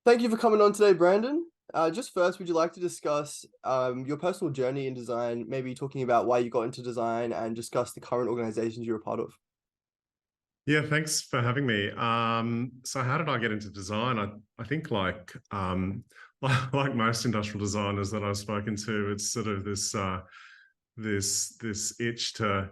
Thank you for coming on today, Brandon. Just first, would you like to discuss your personal journey in design, maybe talking about why you got into design and discuss the current organizations you're a part of? Yeah, thanks for having me. So how did I get into design? I think like most industrial designers that I've spoken to, it's sort of this itch to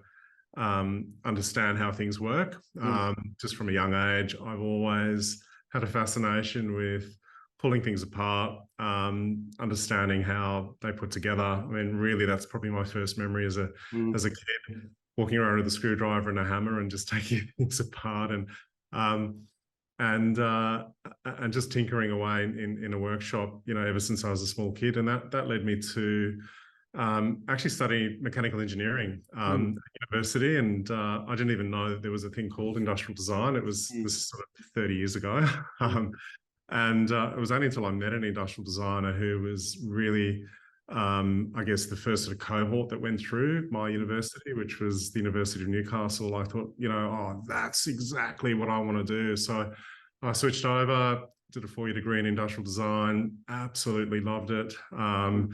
understand how things work. Mm, Just from a young age, I've always had a fascination with pulling things apart, understanding how they put together. I mean, really, that's probably my first memory as a mm, as a kid, walking around with a screwdriver and a hammer and just taking things apart um, and uh, and just tinkering away in a workshop. Ever since I was a small kid, and that led me to actually study mechanical engineering mm, at university, and I didn't even know that there was a thing called industrial design. mm, This is sort of 30 years ago, mm, and it was only until I met an industrial designer who was really, I guess, the first sort of cohort that went through my university, which was the University of Newcastle. I thought, oh, that's exactly what I want to do. So I switched over, did a 4-year degree in industrial design, absolutely loved it. mm.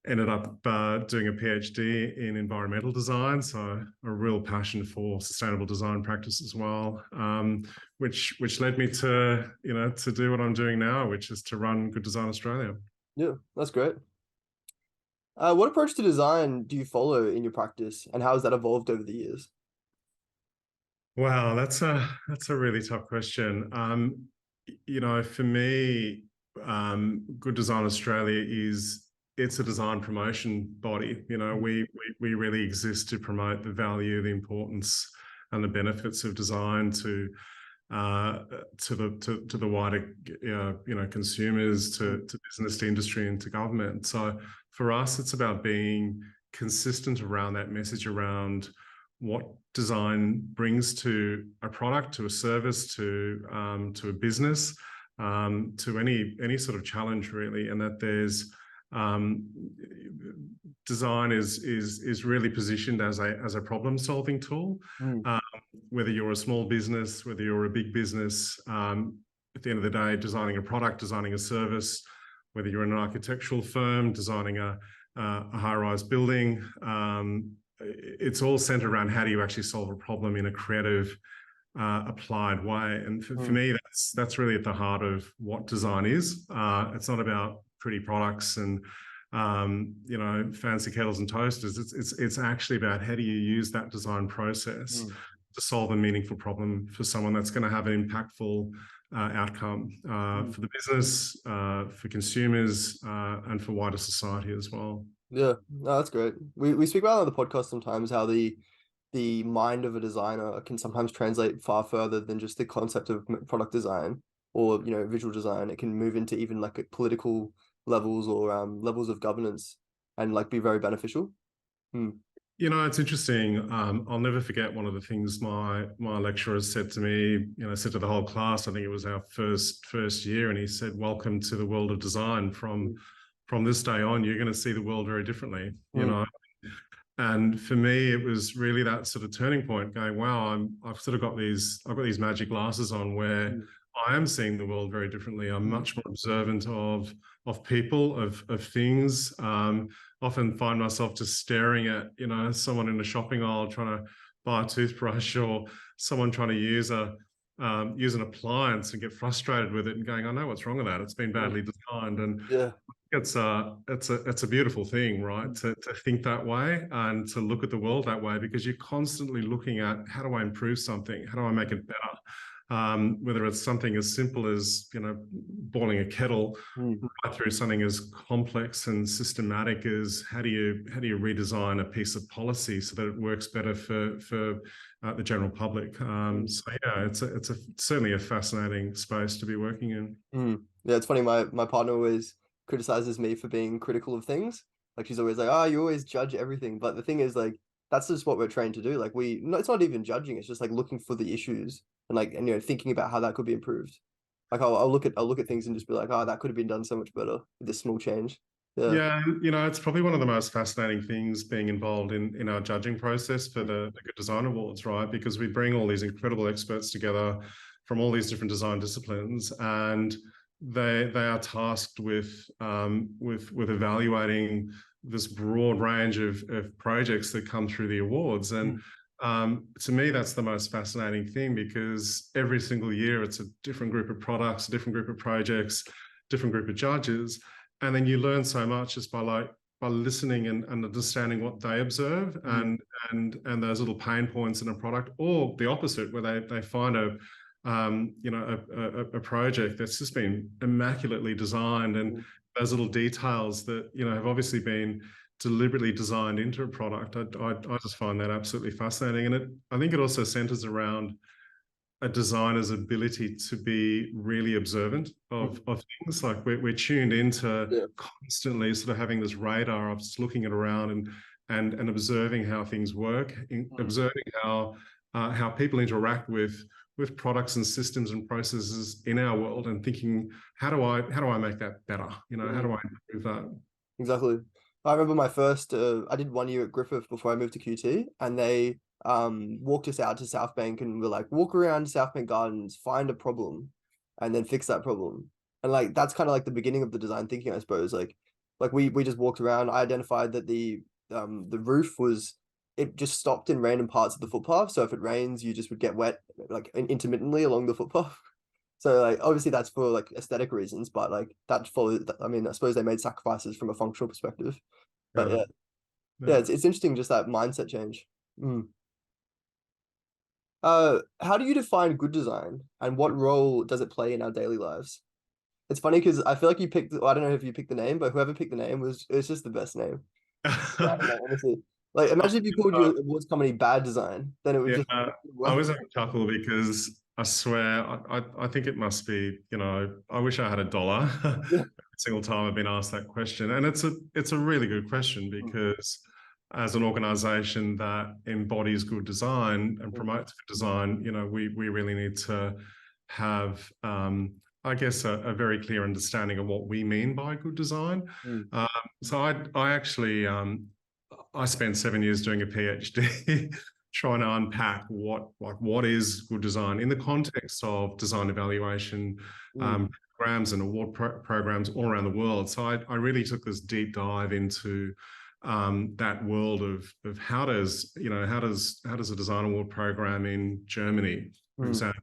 Ended up doing a PhD in environmental design, so a real passion for sustainable design practice as well, which led me to do what I'm doing now, which is to run Good Design Australia. Yeah, that's great. What approach to design do you follow in your practice, and how has that evolved over the years? Wow, that's a really tough question. For me, Good Design Australia it's a design promotion body. Mm, We really exist to promote the value, the importance, and the benefits of design to the wider consumers, mm, to business, to industry, and to government. So for us, it's about being consistent around that message around what design brings to a product, to a service, to a business, to any sort of challenge really, and that there's um, design is really positioned as a problem solving tool. mm, Whether you're a small business, whether you're a big business, at the end of the day, designing a product, designing a service, whether you're in an architectural firm, designing a high-rise building, it's all centered around how do you actually solve a problem in a creative, applied way. And for mm, me, that's really at the heart of what design is. It's not about pretty products and fancy kettles and toasters. It's actually about how do you use that design process mm, to solve a meaningful problem for someone that's going to have an impactful outcome mm. for the business, for consumers, and for wider society as well. Yeah, no, that's great. We speak about it on the podcast sometimes how the mind of a designer can sometimes translate far further than just the concept of product design or visual design. It can move into even like political levels or levels of governance and like be very beneficial. Hmm. It's interesting. I'll never forget one of the things my lecturer said to me. Said to the whole class. I think it was our first year, and he said, "Welcome to the world of design. From this day on, you're going to see the world very differently." Hmm. And for me, it was really that sort of turning point. Going, wow, I've got these magic glasses on where Hmm. I am seeing the world very differently. I'm Hmm. much more observant of people, of things. Often find myself just staring at someone in a shopping aisle trying to buy a toothbrush, or someone trying to use an appliance and get frustrated with it and going, I know what's wrong with that. It's been Hmm. badly designed. And Yeah. it's a beautiful thing, right? To think that way and to look at the world that way, because you're constantly looking at how do I improve something? How do I make it better? Whether it's something as simple as boiling a kettle, Hmm. right through something as complex and systematic as how do you redesign a piece of policy so that it works better for the general public. Hmm. So yeah, it's certainly a fascinating space to be working in. Hmm. Yeah, it's funny. My partner always criticizes me for being critical of things. Like she's always like, "Oh, you always judge everything." But the thing is, like, that's just what we're trained to do. Like, no, it's not even judging. It's just like looking for the issues and thinking about how that could be improved. Like, I'll look at things and just be like, "Oh, that could have been done so much better with this small change." Yeah. Yeah, it's probably one of the most fascinating things being involved in our judging process for the Good Design Awards, right? Because we bring all these incredible experts together from all these different design disciplines, and they are tasked with evaluating this broad range of projects that come through the awards. And to me, that's the most fascinating thing, because every single year it's a different group of products, a different group of projects, different group of judges. And then you learn so much just by listening and understanding what they observe, and those little pain points in a product, or the opposite, where they find a project that's just been immaculately designed, and those little details that have obviously been deliberately designed into a product. I just find that absolutely fascinating, and I think it also centers around a designer's ability to be really observant of things. Like we're tuned into constantly sort of having this radar of just looking at around and observing how things work, observing how people interact with products and systems and processes in our world, and thinking, how do I make that better? How do I improve that? Exactly. I remember my first, I did 1 year at Griffith before I moved to QT, and they walked us out to South Bank and were like, walk around South Bank Gardens, find a problem, and then fix that problem. And like that's kind of like the beginning of the design thinking, I suppose. Like we just walked around. I identified that the roof was, it just stopped in random parts of the footpath. So if it rains, you just would get wet like intermittently along the footpath. So like obviously that's for like aesthetic reasons, but like that followed. I mean, I suppose they made sacrifices from a functional perspective. But Yeah. yeah, it's interesting just that mindset change. How do you define good design, and what role does it play in our daily lives? It's funny because I feel like you picked. Well, I don't know if you picked the name, but whoever picked the name it's just the best name. Like, honestly, like imagine if you called your awards company Bad Design, then it would Yeah, just I well. was having a chuckle because I swear I think it must be, I wish I had $1 every single time I've been asked that question. And it's a really good question, because as an organization that embodies good design and promotes good design, we really need to have I guess a very clear understanding of what we mean by good design. So I actually I spent 7 years doing a PhD trying to unpack what is good design in the context of design evaluation programs and award programs all around the world. So I really took this deep dive into that world of how does a design award program in Germany, for example,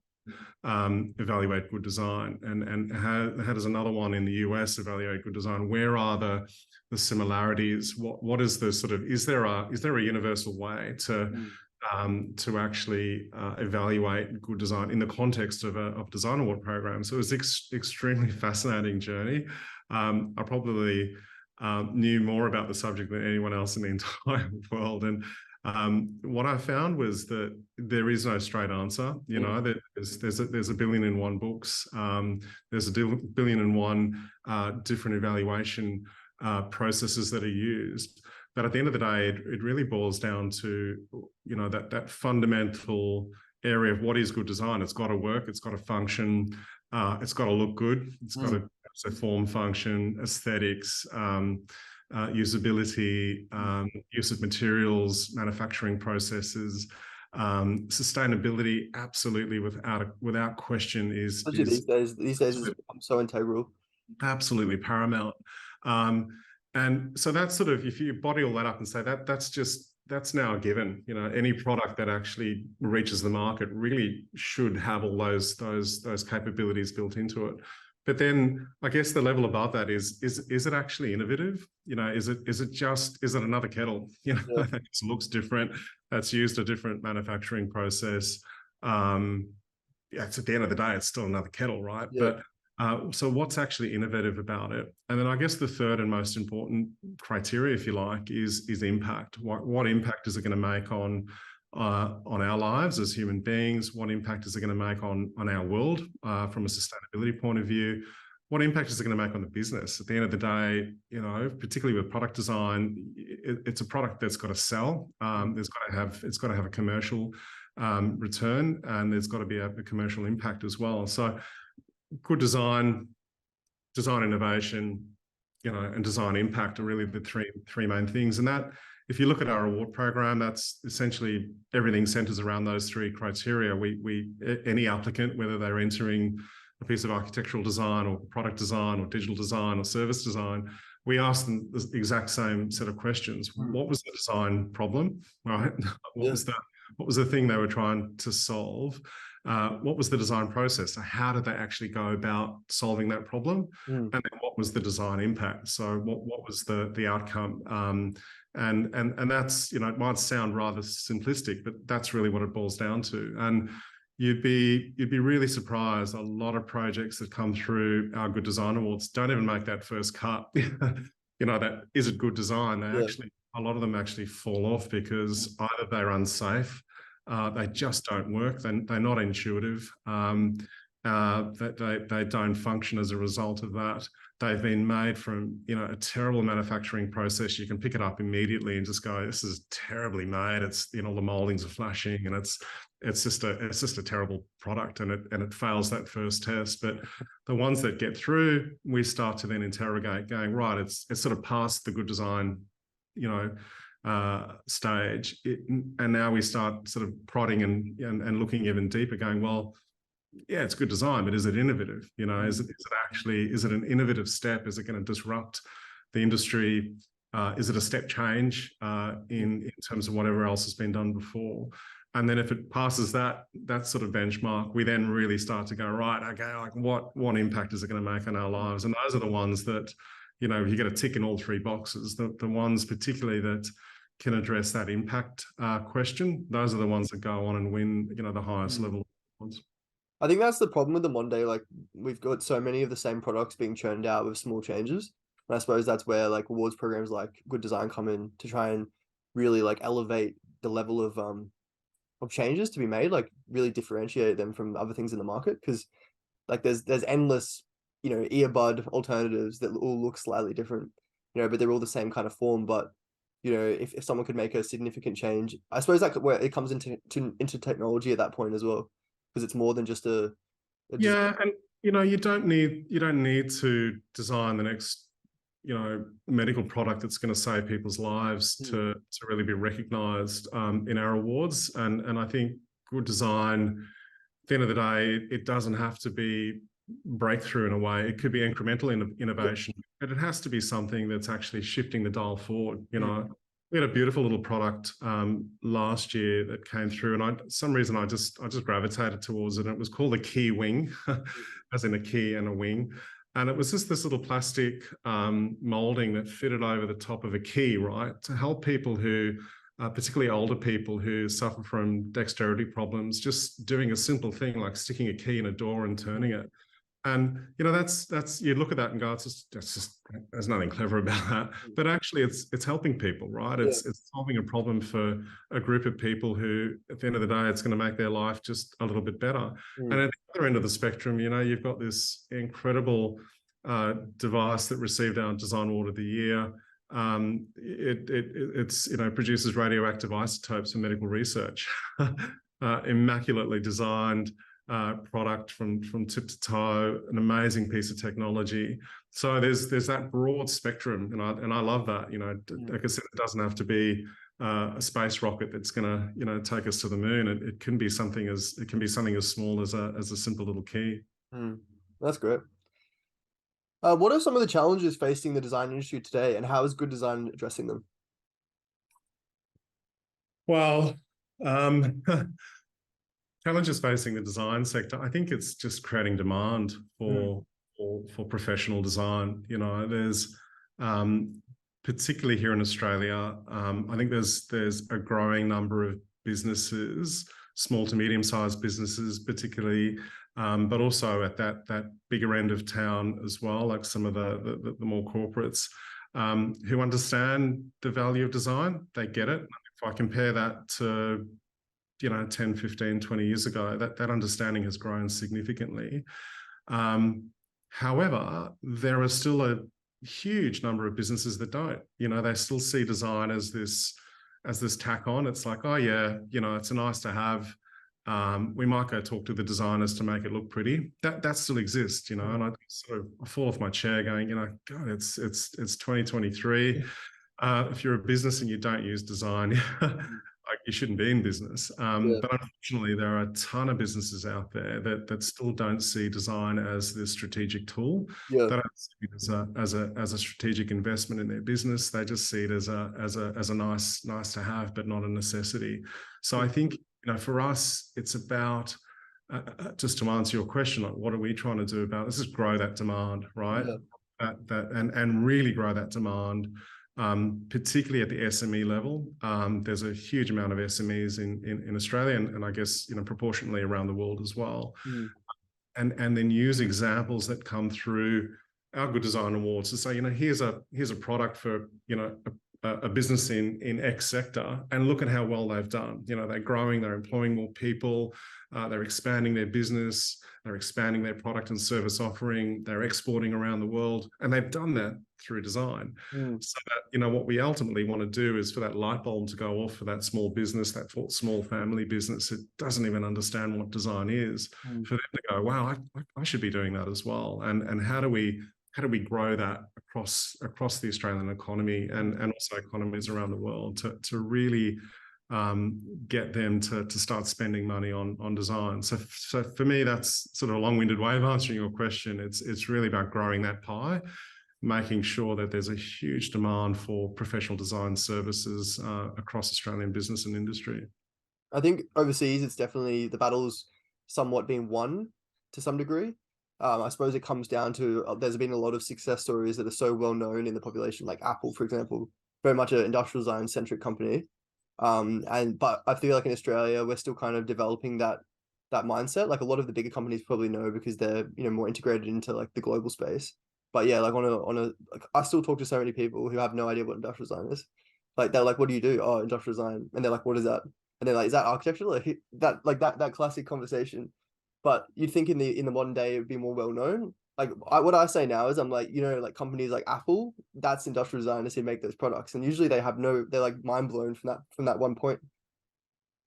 evaluate good design, and how does another one in the US evaluate good design? Where are the similarities? What is the sort of, is there a universal way to actually evaluate good design in the context of design award programs? So it was extremely fascinating journey. I probably knew more about the subject than anyone else in the entire world. And what I found was that there is no straight answer. There's a billion and one books. There's a billion and one different evaluation processes that are used. But at the end of the day, it really boils down to that fundamental area of what is good design. It's got to work. It's got to function. It's got to look good. It's got to have form, function, aesthetics, usability, use of materials, manufacturing processes, sustainability. Absolutely, without question, is these days it's become so integral. Absolutely paramount. And so that's sort of, if you body all that up and say that's now a given. Any product that actually reaches the market really should have all those capabilities built into it. But then I guess the level above that is it actually innovative? Is it another kettle? That just looks different. That's used a different manufacturing process. It's at the end of the day, it's still another kettle, right? Yeah. But so what's actually innovative about it? And then I guess the third and most important criteria, if you like, is impact. What impact is it going to make on our lives as human beings? What impact is it going to make on our world from a sustainability point of view? What impact is it going to make on the business? At the end of the day, particularly with product design, it's a product that's got to sell. It's got to have a commercial return, and there's got to be a commercial impact as well. So good design innovation, and design impact are really the three main things. And that, if you look at our award program, that's essentially everything centers around those three criteria. Any applicant, whether they're entering a piece of architectural design or product design or digital design or service design, we asked them the exact same set of questions. What was the design problem, right? Yeah. What was the thing they were trying to solve? What was the design process? So how did they actually go about solving that problem? And then what was the design impact? So what was the outcome? And that's, it might sound rather simplistic, but that's really what it boils down to. And you'd be really surprised. A lot of projects that come through our Good Design Awards don't even make that first cut. That is it good design? A lot of them actually fall off because either they're unsafe, they just don't work. They're not intuitive. They don't function as a result of that. They've been made from a terrible manufacturing process. You can pick it up immediately and just go, this is terribly made. It's the moldings are flashing, and it's just a terrible product, and it fails that first test. But the ones that get through, we start to then interrogate, going, right, it's sort of past the good design, stage, and now we start sort of prodding and looking even deeper, going, well, yeah, it's good design, but is it innovative? Is it an innovative step? Is it going to disrupt the industry? Is it a step change in terms of whatever else has been done before? And then if it passes that sort of benchmark, we then really start to go, right, okay, like what impact is it going to make on our lives? And those are the ones that, if you get a tick in all three boxes, the ones particularly that can address that impact question, those are the ones that go on and win, the highest level ones. I think that's the problem with the Monday. Like, we've got so many of the same products being churned out with small changes. And I suppose that's where like awards programs like Good Design come in to try and really like elevate the level of changes to be made, like really differentiate them from other things in the market. Because like there's endless, earbud alternatives that all look slightly different, but they're all the same kind of form. But if someone could make a significant change, I suppose that's where it comes into technology at that point as well, because it's more than just a yeah. And you don't need to design the next medical product that's going to save people's lives to really be recognized in our awards. And I think good design, at the end of the day, it doesn't have to be breakthrough in a way. It could be incremental innovation, but it has to be something that's actually shifting the dial forward. We had a beautiful little product last year that came through, and some reason I just gravitated towards it. And it was called a key wing, as in a key and a wing. And it was just this little plastic molding that fitted over the top of a key, right, to help people who, particularly older people who suffer from dexterity problems, just doing a simple thing like sticking a key in a door and turning it. And that's you look at that and go, it's just there's nothing clever about that. But actually, it's helping people, right? It's solving a problem for a group of people who, at the end of the day, it's going to make their life just a little bit better. And at the other end of the spectrum, you've got this incredible device that received our Design Award of the Year. It's produces radioactive isotopes for medical research. Immaculately designed product from tip to toe, an amazing piece of technology. So there's that broad spectrum, and I love that. Like I said, it doesn't have to be a space rocket that's going to take us to the moon. It can be something as small as a simple little key. That's great. What are some of the challenges facing the design industry today, and how is Good Design addressing them? Well, challenges facing the design sector, I think it's just creating demand for professional design. There's particularly here in Australia, I think there's a growing number of businesses, small to medium-sized businesses, particularly, but also at that bigger end of town as well, like some of the more corporates, who understand the value of design. They get it. If I compare that to 10, 15, 20 years ago, that understanding has grown significantly. However, there are still a huge number of businesses that don't. They still see design as this tack on. It's like, oh yeah, it's a nice to have. We might go talk to the designers to make it look pretty. That still exists, and I sort of fall off my chair going, God, it's 2023. If you're a business and you don't use design, like you shouldn't be in business. Yeah. But unfortunately, there are a ton of businesses out there that still don't see design as the strategic tool. Yeah. They don't see it as a strategic investment in their business. They just see it as a nice to have, but not a necessity. So I think, for us, it's about just to answer your question, like what are we trying to do about this? Is grow that demand, right? Yeah. And really grow that demand, particularly at the SME level. There's a huge amount of SMEs in Australia, and I guess proportionately around the world as well. Mm. And then use examples that come through our Good Design Awards to say, here's a product for a business in X sector, and look at how well they've done. They're growing, they're employing more people, they're expanding their business, they're expanding their product and service offering, they're exporting around the world, and they've done that through design. Mm. So that, what we ultimately want to do is for that light bulb to go off for that small business, that small family business that doesn't even understand what design is, Mm. for them to go, wow, I should be doing that as well. And how do we grow that across the Australian economy and also economies around the world to really get them to start spending money on design. So for me, that's sort of a long-winded way of answering your question. It's really about growing that pie, making sure that there's a huge demand for professional design services across Australian business and industry. I think overseas, it's definitely the battle's somewhat being won to some degree. I suppose it comes down to there's been a lot of success stories that are so well known in the population, like Apple, for example, very much an industrial design centric company. But I feel like in Australia, we're still kind of developing that mindset. Like a lot of the bigger companies probably know because they're more integrated into like the global space. But yeah, like like I still talk to so many people who have no idea what industrial design is. Like they're like, "What do you do?" "Oh, industrial design," and they're like, "What is that?" And they're like, "Is that architecture?" Like that classic conversation. But you'd think in the modern day it would be more well known. Like what I say now is I'm like, like companies like Apple, that's industrial designers who make those products. And usually they're like mind blown from that one point.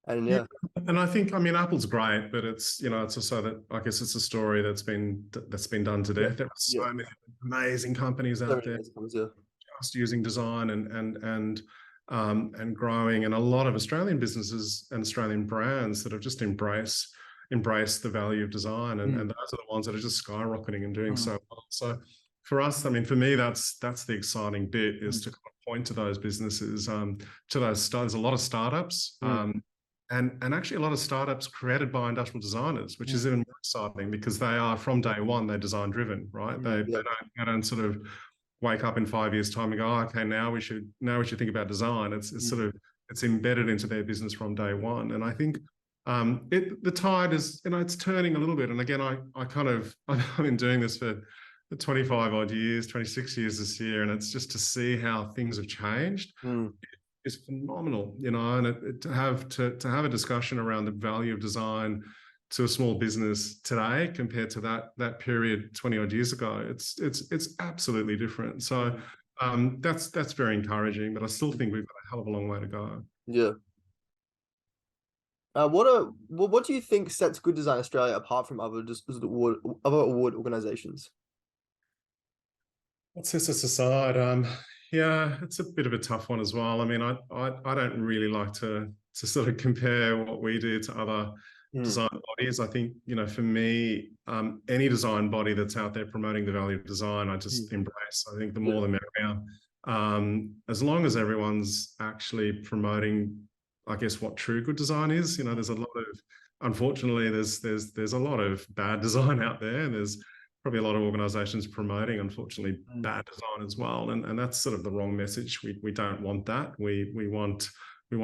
And Yeah, yeah, and I think, Apple's great, but it's it's also that I guess it's a story that's been done to yeah, death. There are yeah. so many amazing companies So out many there amazing companies, yeah. just using design and growing, and a lot of Australian businesses and Australian brands that have just embraced the value of design, and Mm. those are the ones that are just skyrocketing and doing Mm. so well. So for us, for me, that's the exciting bit, is Mm. to kind of point to those businesses, to those there's a lot of startups. Mm. And actually a lot of startups created by industrial designers, which is Mm. even more exciting because they are from day one, they're design driven, right? Mm. Yeah. They don't sort of wake up in 5 years' time and go, oh, okay, now we should think about design. It's Mm. sort of it's embedded into their business from day one. And I think the tide is, it's turning a little bit. And again, I kind of I've been doing this for 25 odd years, 26 years this year, and it's just to see how things have changed Mm. is phenomenal, and to have a discussion around the value of design to a small business today compared to that period 20 odd years ago, it's absolutely different. So that's very encouraging, but I still think we've got a hell of a long way to go. Yeah. What do you think sets Good Design Australia apart from other award organizations? What sets us aside? Yeah, it's a bit of a tough one as well. I don't really like to sort of compare what we do to other Mm. design bodies. I think, for me, any design body that's out there promoting the value of design, I just Mm. embrace. I think the Yeah. more the merrier. As long as everyone's actually promoting, I guess, what true good design is. There's a lot of, unfortunately, there's a lot of bad design out there, and there's probably a lot of organizations promoting, unfortunately, Mm. bad design as well. And that's sort of the wrong message. We don't want that. We want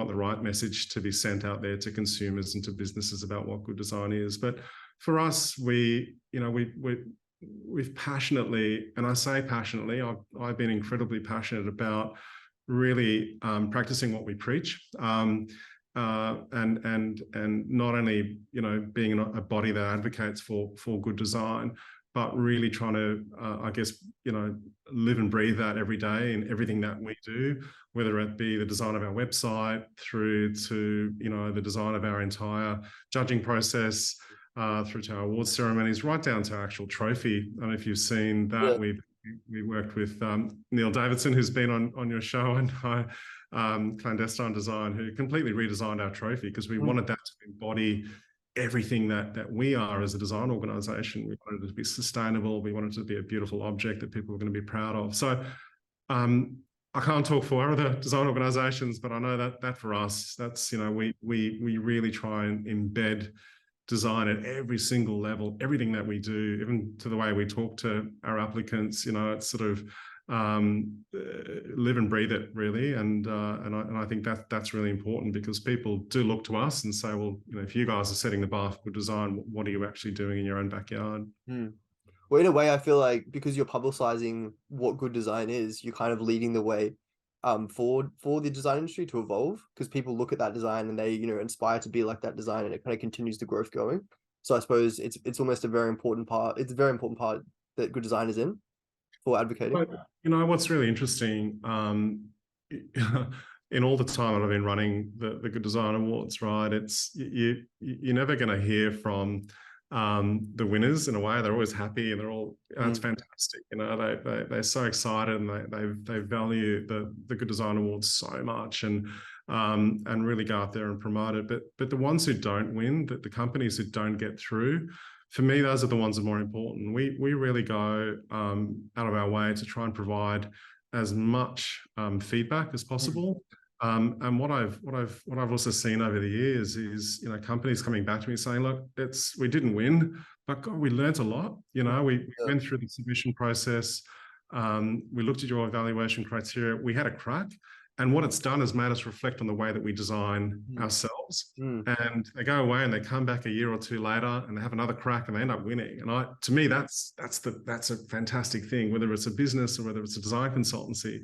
the right message to be sent out there to consumers and to businesses about what good design is. But for us, we've passionately, and I say passionately, I've been incredibly passionate about really practicing what we preach. And not only being a body that advocates for good design, but really trying to I guess live and breathe that every day in everything that we do, whether it be the design of our website through to the design of our entire judging process, through to our awards ceremonies, right down to our actual trophy. I don't know if you've seen that. Yeah. We worked with Neil Davidson, who's been on your show, and Clandestine Design, who completely redesigned our trophy because we Mm. wanted that to embody everything that we are as a design organization. We wanted it to be sustainable. We wanted it to be a beautiful object that people were going to be proud of. So I can't talk for other design organizations, but I know that for us, that's, we really try and embed design at every single level, everything that we do, even to the way we talk to our applicants. It's sort of live and breathe it, really. And I think that's really important, because people do look to us and say, well, if you guys are setting the bar for good design, what are you actually doing in your own backyard? Mm. Well, in a way, I feel like because you're publicizing what good design is, you're kind of leading the way for the design industry to evolve, because people look at that design and they, inspire to be like that design, and it kind of continues the growth going. So I suppose it's almost a very important part. It's a very important part that good design is in for advocating. But, what's really interesting, in all the time that I've been running the Good Design Awards, right? It's you're never going to hear from the winners. In a way, they're always happy and they're all, that's fantastic. They're so excited, and they value the Good Design Awards so much, and really go out there and promote it. But the ones who don't win, the companies who don't get through, for me, those are the ones that are more important. We really go out of our way to try and provide as much feedback as possible. And what I've also seen over the years is, companies coming back to me saying, look, we didn't win, but God, we learned a lot. We went through the submission process. We looked at your evaluation criteria. We had a crack. And what it's done is made us reflect on the way that we design ourselves. And they go away and they come back a year or two later and they have another crack and they end up winning. And to me, that's a fantastic thing, whether it's a business or whether it's a design consultancy.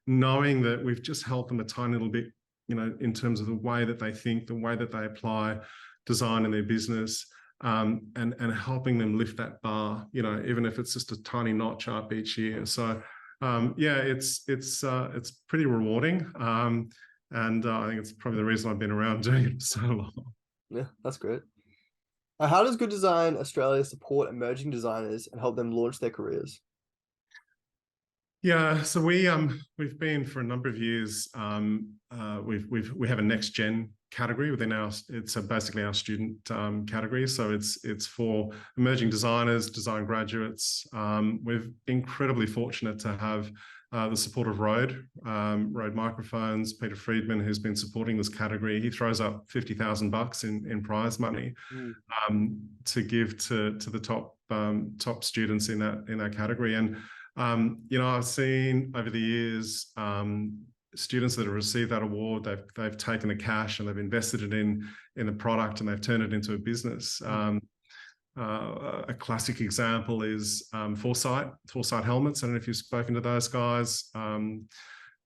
Knowing that we've just helped them a tiny little bit, in terms of the way that they think, the way that they apply design in their business, and helping them lift that bar, even if it's just a tiny notch up each year. So it's pretty rewarding. And I think it's probably the reason I've been around doing it for so long. Yeah, that's great. How does Good Design Australia support emerging designers and help them launch their careers? Yeah, so we've been for a number of years. We have a next gen category within it's basically our student category. So it's for emerging designers, design graduates. We're incredibly fortunate to have the support of Rode Microphones, Peter Friedman, who's been supporting this category. He throws up $50,000 in prize money to give to the top students in that category. And I've seen over the years students that have received that award, they've taken the cash and they've invested it in the product and they've turned it into a business. A classic example is Foresight Helmets. I don't know if you've spoken to those guys.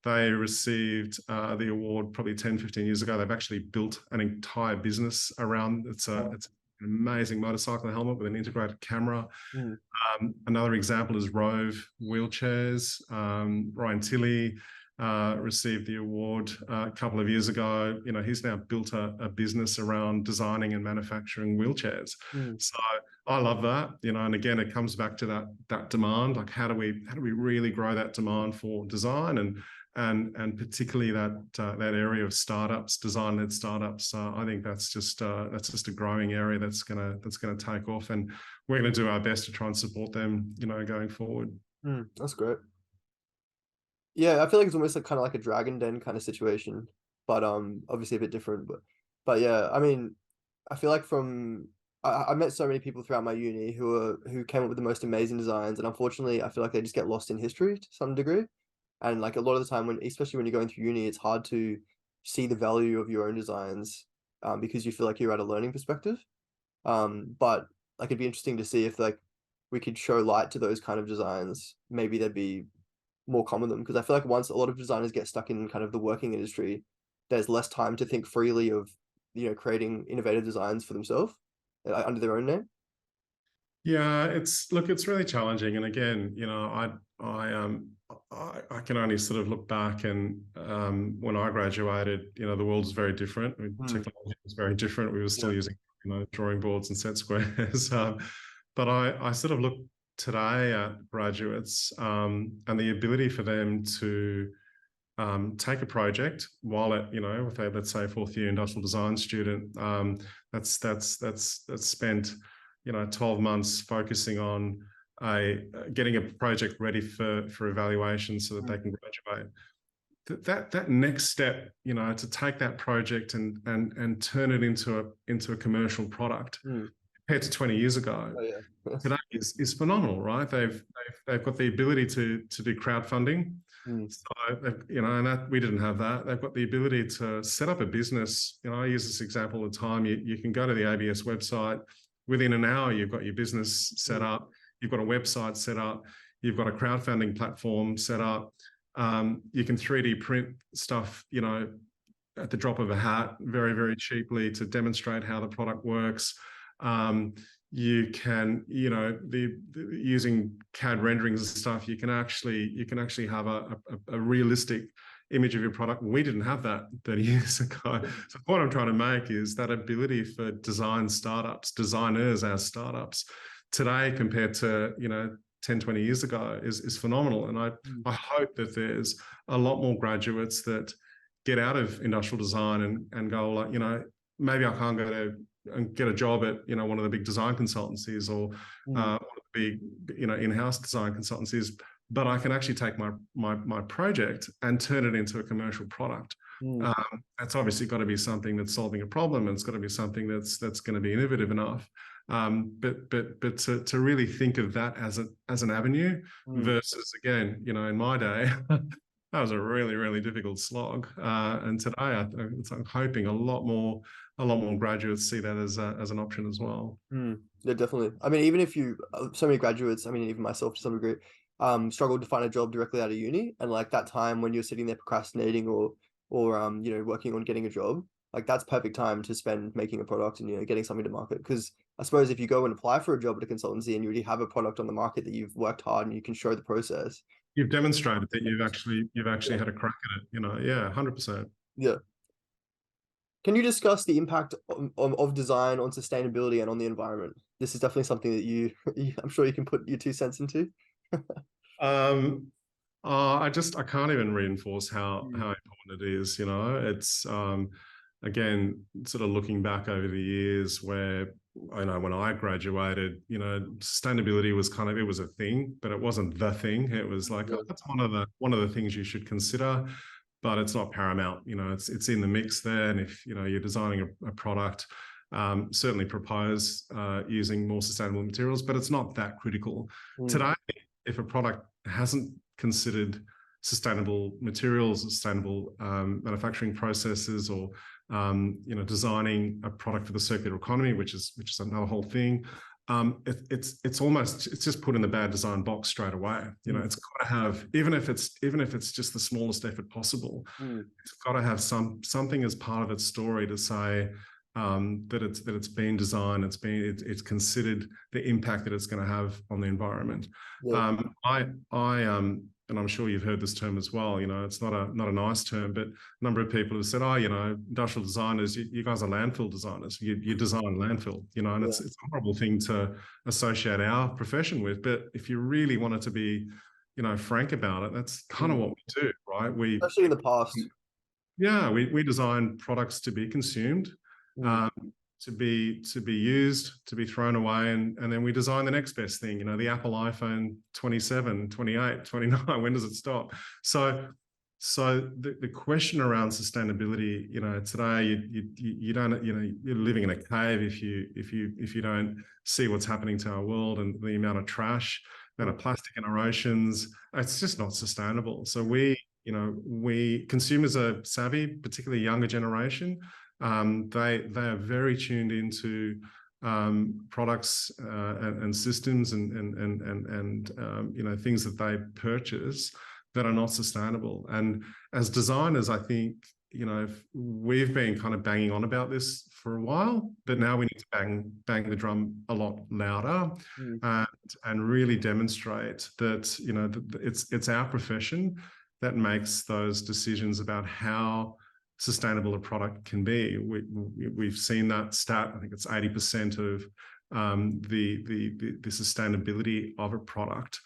They received the award probably 10, 15 years ago. They've actually built an entire business around it's an amazing motorcycle helmet with an integrated camera. Another example is Rove Wheelchairs. Ryan Tilley received the award a couple of years ago. He's now built a business around designing and manufacturing wheelchairs. So I love that. And again, it comes back to that demand. Like, how do we really grow that demand for design and particularly that area of startups, design-led startups. I think that's just a growing area that's gonna take off, and we're gonna do our best to try and support them, going forward. That's great. Yeah, I feel like it's almost kind of like a Dragon Den kind of situation, but obviously a bit different. But yeah, I mean, I feel like I met so many people throughout my uni who came up with the most amazing designs, and unfortunately, I feel like they just get lost in history to some degree. And like a lot of the time, especially when you're going through uni, it's hard to see the value of your own designs, because you feel like you're at a learning perspective. But like it'd be interesting to see if like we could show light to those kind of designs. Maybe there'd be more common them, because I feel like once a lot of designers get stuck in kind of the working industry, there's less time to think freely of creating innovative designs for themselves under their own name. Yeah, it's really challenging, and again, I can only sort of look back and when I graduated, the world was very different. Technology was very different. We were still using drawing boards and set squares, but I sort of look today at graduates and the ability for them to take a project while it, if they, let's say, fourth year industrial design student, that's spent, 12 months focusing on getting a project ready for evaluation so that they can graduate. That next step, to take that project and turn it into a commercial product, compared to 20 years ago, Oh, yeah. today is phenomenal, right? They've got the ability to do crowdfunding. So, and that we didn't have that. They've got the ability to set up a business. I use this example all the time. You can go to the ABS website. Within an hour, you've got your business set up. You've got a website set up. You've got a crowdfunding platform set up. You can 3D print stuff, at the drop of a hat, very, very cheaply, to demonstrate how the product works. You can, using CAD renderings and stuff, you can actually have a realistic image of your product. We didn't have that 30 years ago. So what I'm trying to make is that ability for design startups, designers as startups today compared to, 10, 20 years ago is phenomenal. And I hope that there's a lot more graduates that get out of industrial design and go, like, maybe I can't go to and get a job at, one of the big design consultancies or one of the big, in-house design consultancies, but I can actually take my project and turn it into a commercial product. It's obviously got to be something that's solving a problem, and it's got to be something that's going to be innovative enough. But to really think of that as an avenue versus, again, in my day, that was a really, really difficult slog. And today, I'm hoping a lot more graduates see that as an option as well. Yeah, definitely. I mean, even if so many graduates, I mean, even myself to some degree, struggled to find a job directly out of uni, and like that time when you're sitting there procrastinating or working on getting a job, like that's perfect time to spend making a product and getting something to market. Because I suppose if you go and apply for a job at a consultancy and you already have a product on the market that you've worked hard and you can show the process, you've demonstrated that you've actually had a crack at it. Yeah, 100%. Yeah. Can you discuss the impact of design on sustainability and on the environment? This is definitely something that I'm sure you can put your 2 cents into. I can't even reinforce how important it is. It's again, sort of looking back over the years where when I graduated, sustainability was it was a thing, but it wasn't the thing. It was like, that's one of the things you should consider, but it's not paramount. It's in the mix there. And if you're designing a product, certainly propose using more sustainable materials, but it's not that critical. Today, if a product hasn't considered sustainable materials, sustainable manufacturing processes, or designing a product for the circular economy, which is another whole thing, it's just put in the bad design box straight away. It's got to have, even if it's just the smallest effort possible, it's got to have something as part of its story to say that it's been designed, it's considered the impact that it's going to have on the environment. And I'm sure you've heard this term as well. It's not a nice term, but a number of people have said, industrial designers, you guys are landfill designers. You design landfill, and it's a horrible thing to associate our profession with. But if you really wanted to be, frank about it, that's kind of what we do, right? Especially in the past. Yeah, we design products to be consumed, to be used, to be thrown away, and then we design the next best thing. The Apple iPhone 27, 28, 29. When does it stop? So the question around sustainability, today you don't, you're living in a cave if you don't see what's happening to our world and the amount of trash, the amount of plastic in our oceans. It's just not sustainable. So we consumers are savvy, particularly younger generation. They are very tuned into products and systems and things that they purchase that are not sustainable. And as designers, I think we've been kind of banging on about this for a while, but now we need to bang the drum a lot louder and really demonstrate that it's our profession that makes those decisions about how sustainable a product can be. We've seen that stat. I think it's 80% of the sustainability of a product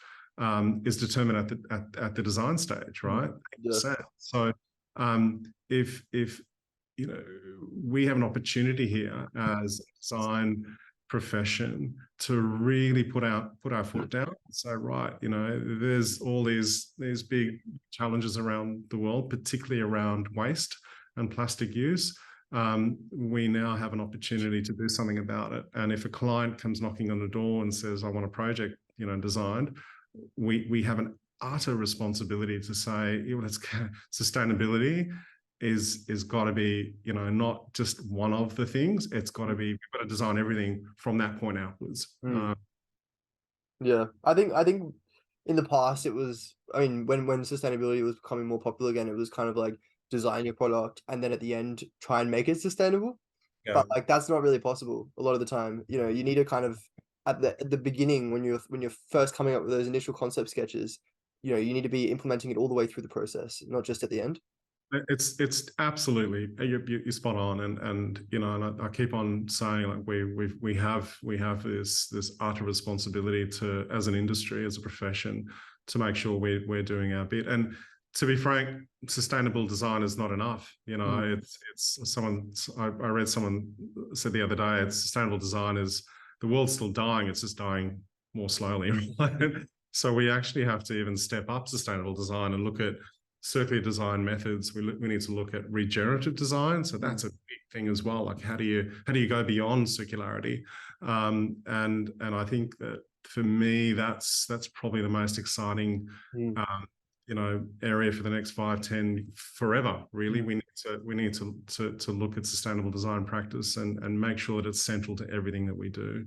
is determined at the design stage, right? Yeah. 100%. So if you know, we have an opportunity here as a design profession to really put our foot down. So right, you know, there's all these big challenges around the world, particularly around waste and plastic use. We now have an opportunity to do something about it. And if a client comes knocking on the door and says, "I want a project, you know, designed," we have an utter responsibility to say, you know, sustainability is got to be, you know, not just one of the things. It's got to be, we've got to design everything from that point outwards. Yeah, I think in the past it was, I mean, when sustainability was becoming more popular again, it was kind of like design your product and then at the end try and make it sustainable. Yeah. But like that's not really possible a lot of the time. You know, you need to kind of at the beginning when you're first coming up with those initial concept sketches, you know, you need to be implementing it all the way through the process, not just at the end. It's absolutely, you're spot on, and you know, and I keep on saying, like, we have this utter responsibility to, as an industry, as a profession, to make sure we're doing our bit. And to be frank, sustainable design is not enough. You know, it's someone, I read someone said the other day, it's sustainable design is, the world's still dying, it's just dying more slowly. Right? So we actually have to even step up sustainable design and look at circular design methods. We need to look at regenerative design. So that's a big thing as well. Like, how do you go beyond circularity? And I think that for me, that's probably the most exciting you know, area for the next 5, 10, forever. Really, we need to look at sustainable design practice and make sure that it's central to everything that we do.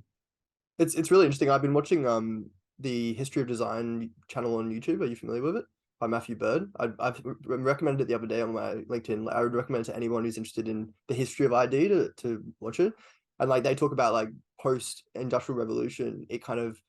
It's really interesting. I've been watching the History of Design channel on YouTube. Are you familiar with it? By Matthew Bird. I've recommended it the other day on my LinkedIn. I would recommend it to anyone who's interested in the history of ID to watch it. And like they talk about like post-industrial revolution, it kind of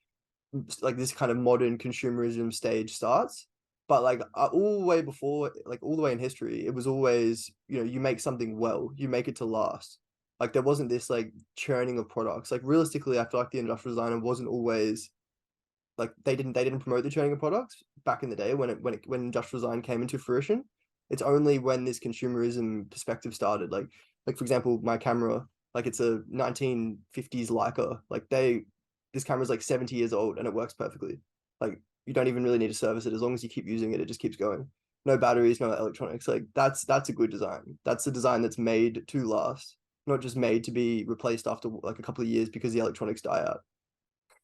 like this kind of modern consumerism stage starts. But like all the way before, like all the way in history, it was always, you know, you make something well, you make it to last. Like there wasn't this like churning of products. Like realistically, I feel like the industrial designer wasn't always like they didn't promote the churning of products back in the day when industrial design came into fruition. It's only when this consumerism perspective started. Like for example, my camera, like it's a 1950s Leica. Like this camera's like 70 years old and it works perfectly. Like you don't even really need to service it as long as you keep using it. It just keeps going. No batteries, no electronics. Like that's a good design. That's a design that's made to last, not just made to be replaced after like a couple of years because the electronics die out.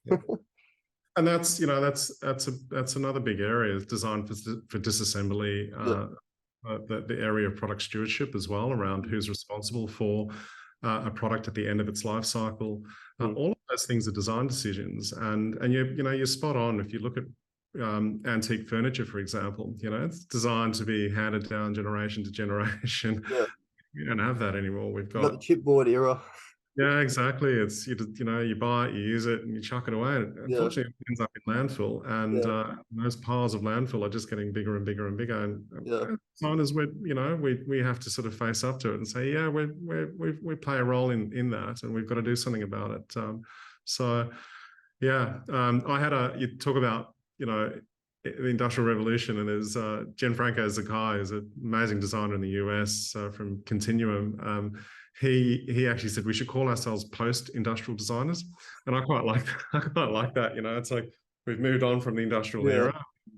Yeah. And that's, you know, that's another big area, is design for disassembly, the area of product stewardship as well, around who's responsible for a product at the end of its life cycle. All of those things are design decisions, and you know, you're spot on. If you look at antique furniture, for example, you know, it's designed to be handed down generation to generation. Yeah. We don't have that anymore. We've You got got, the chipboard era. yeah, exactly. It's, you know, you buy it, you use it, and you chuck it away. And Yeah. unfortunately, it ends up in landfill, and Yeah. those piles of landfill are just getting bigger and bigger and bigger. And Yeah. designers, you know, we have to sort of face up to it and say, yeah, we play a role in that, and we've got to do something about it. So, yeah, you talk about, you know, the Industrial Revolution, and there's Gianfranco Zakai is an amazing designer in the US from Continuum. He actually said we should call ourselves post-industrial designers, and I quite like that. I quite like that. You know, it's like we've moved on from the industrial Yeah.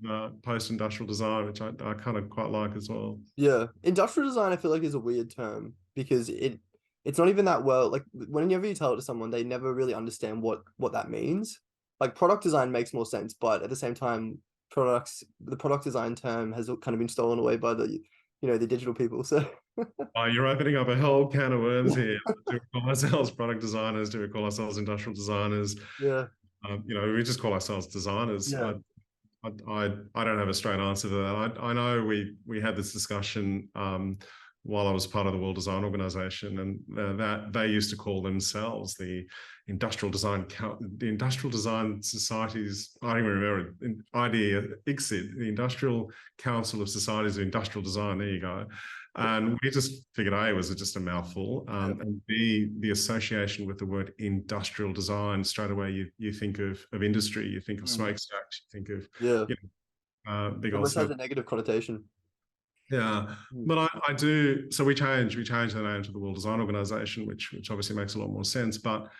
era, post-industrial design, which I kind of quite like as well. Yeah. Industrial design, I feel like, is a weird term because it's not even that well. Like whenever you tell it to someone, they never really understand what that means. Like product design makes more sense, but at the same time, the product design term has kind of been stolen away by the digital people. So Oh, you're opening up a whole can of worms here. Do we call ourselves product designers? Do we call ourselves industrial designers? yeah. You know, we just call ourselves designers. Yeah. I don't have a straight answer to that. I know we had this discussion while I was part of the World Design Organization, and that they used to call themselves the Industrial Design Societies. I don't even remember IDEA ICSID, the Industrial Council of Societies of Industrial Design. There you go. And we just figured A, was it just a mouthful, Yeah. and B, the association with the word industrial design, straight away you think of industry, you think of Mm. smokestacks, you think of, Yeah. you big It old almost has smoke. a negative connotation. Yeah, Mm. but I do. So we changed the name to the World Design Organization, which obviously makes a lot more sense. But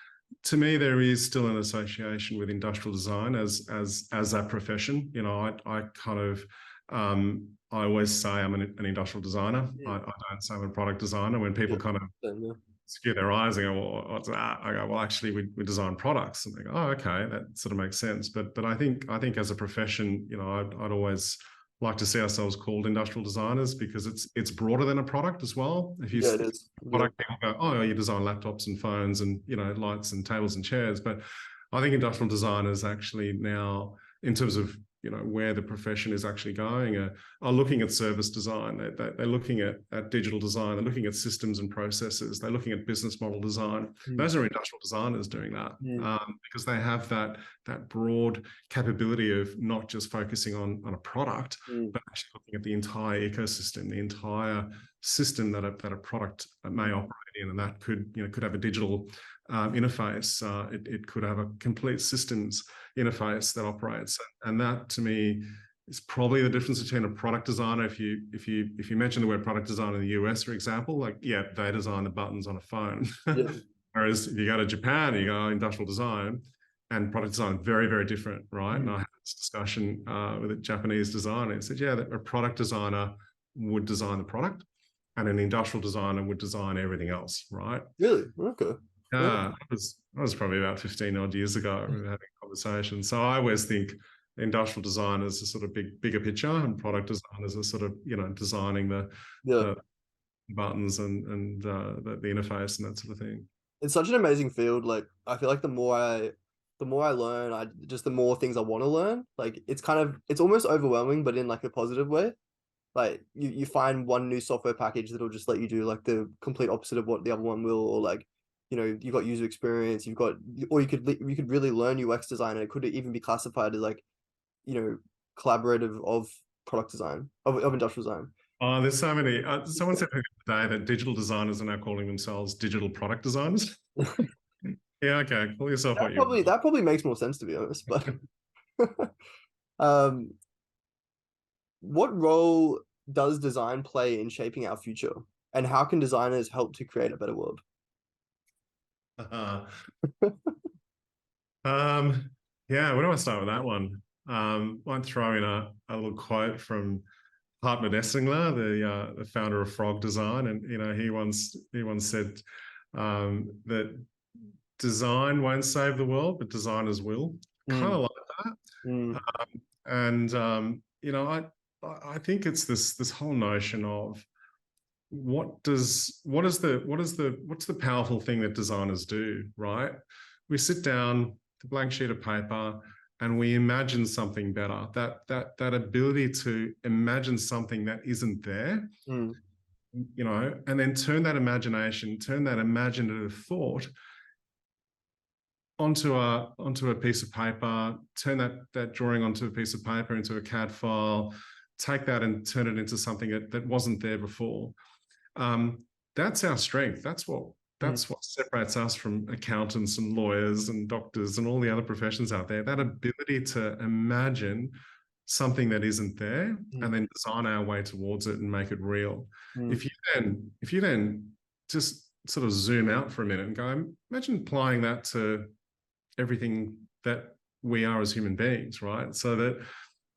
to me, there is still an association with industrial design as that profession. You know, I kind of I always say I'm an industrial designer. I, Yeah. I don't say I'm a product designer. When people Yeah. kind of Same, yeah. skew their eyes and go, well, what's that? I go, well, actually, we design products, and they go, oh, okay, that sort of makes sense. But I think as a profession, you know, I'd always like to see ourselves called industrial designers, because it's broader than a product as well. If you Yeah, it is. Yeah. product, people go, oh, you design laptops and phones and, you know, lights and tables and chairs. But I think industrial designers actually now, in terms of, you know, where the profession is actually going, are looking at service design. They're looking at digital design. They're looking at systems and processes. They're looking at business model design. Mm. Those are industrial designers doing that, Mm. because they have that broad capability of not just focusing on a product, Mm. but actually looking at the entire ecosystem, the entire system that a product may operate in, and that could have a digital interface. It could have a complete systems interface that operates, and that to me is probably the difference between a product designer. If you mention the word product design in the US, for example, like, yeah, they design the buttons on a phone. Yeah. Whereas if you go to Japan, you go industrial design and product design, very, very different, right? And Mm. I had this discussion with a Japanese designer. He said, yeah, that a product designer would design the product, and an industrial designer would design everything else, right? Really? Okay. Yeah. Yeah, that was probably about 15 odd years ago. We were having a conversation. So I always think industrial design is a sort of bigger picture, and product designers are sort of, you know, designing Yeah. the buttons and the interface and that sort of thing. It's such an amazing field. Like I feel like the more I learn, I just the more things I want to learn. Like it's almost overwhelming, but in like a positive way. Like you find one new software package that'll just let you do like the complete opposite of what the other one will, or like, you know, you've got user experience, or you could really learn UX design, and it could even be classified as like, you know, collaborative of product design, of industrial design. Oh, there's so many. Someone said today that digital designers are now calling themselves digital product designers. Yeah, okay, call yourself what you want. That probably makes more sense, to be honest. But um, what role does design play in shaping our future, and how can designers help to create a better world? Uh, um, yeah, where do I start with that one? Might throw in a little quote from Hartmut Esslinger, the founder of Frog Design, and you know he once said that design won't save the world, but designers will. Kind Mm. of like that. Mm. And you know, I think it's this whole notion of what's the powerful thing that designers do, right? We sit down, the blank sheet of paper, and we imagine something better. That ability to imagine something that isn't there, Mm. you know, and then turn that imaginative thought onto a piece of paper, turn that drawing onto a piece of paper into a CAD file, take that and turn it into something that wasn't there before. That's our strength. Mm. That's what separates us from accountants and lawyers and doctors and all the other professions out there. That ability to imagine something that isn't there Mm. and then design our way towards it and make it real. Mm. If you then just sort of zoom out for a minute and go, imagine applying that to everything that we are as human beings, right? So that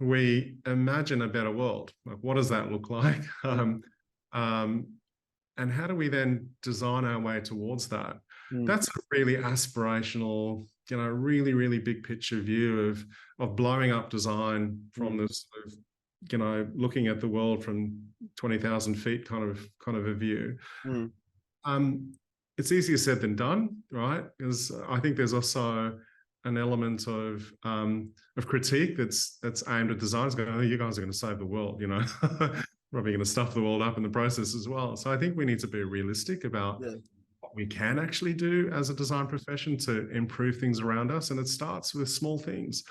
we imagine a better world. Like, what does that look like? Mm. Um, and how do we then design our way towards that? Mm. That's a really aspirational, you know, really, really big picture view of blowing up design from Mm. this sort of, you know, looking at the world from 20,000 feet kind of a view. Mm. Um, it's easier said than done, right? Because I think there's also an element of critique that's aimed at designers going, oh, you guys are going to save the world, you know, probably going to stuff the world up in the process as well. So I think we need to be realistic about Yeah. what we can actually do as a design profession to improve things around us. And it starts with small things,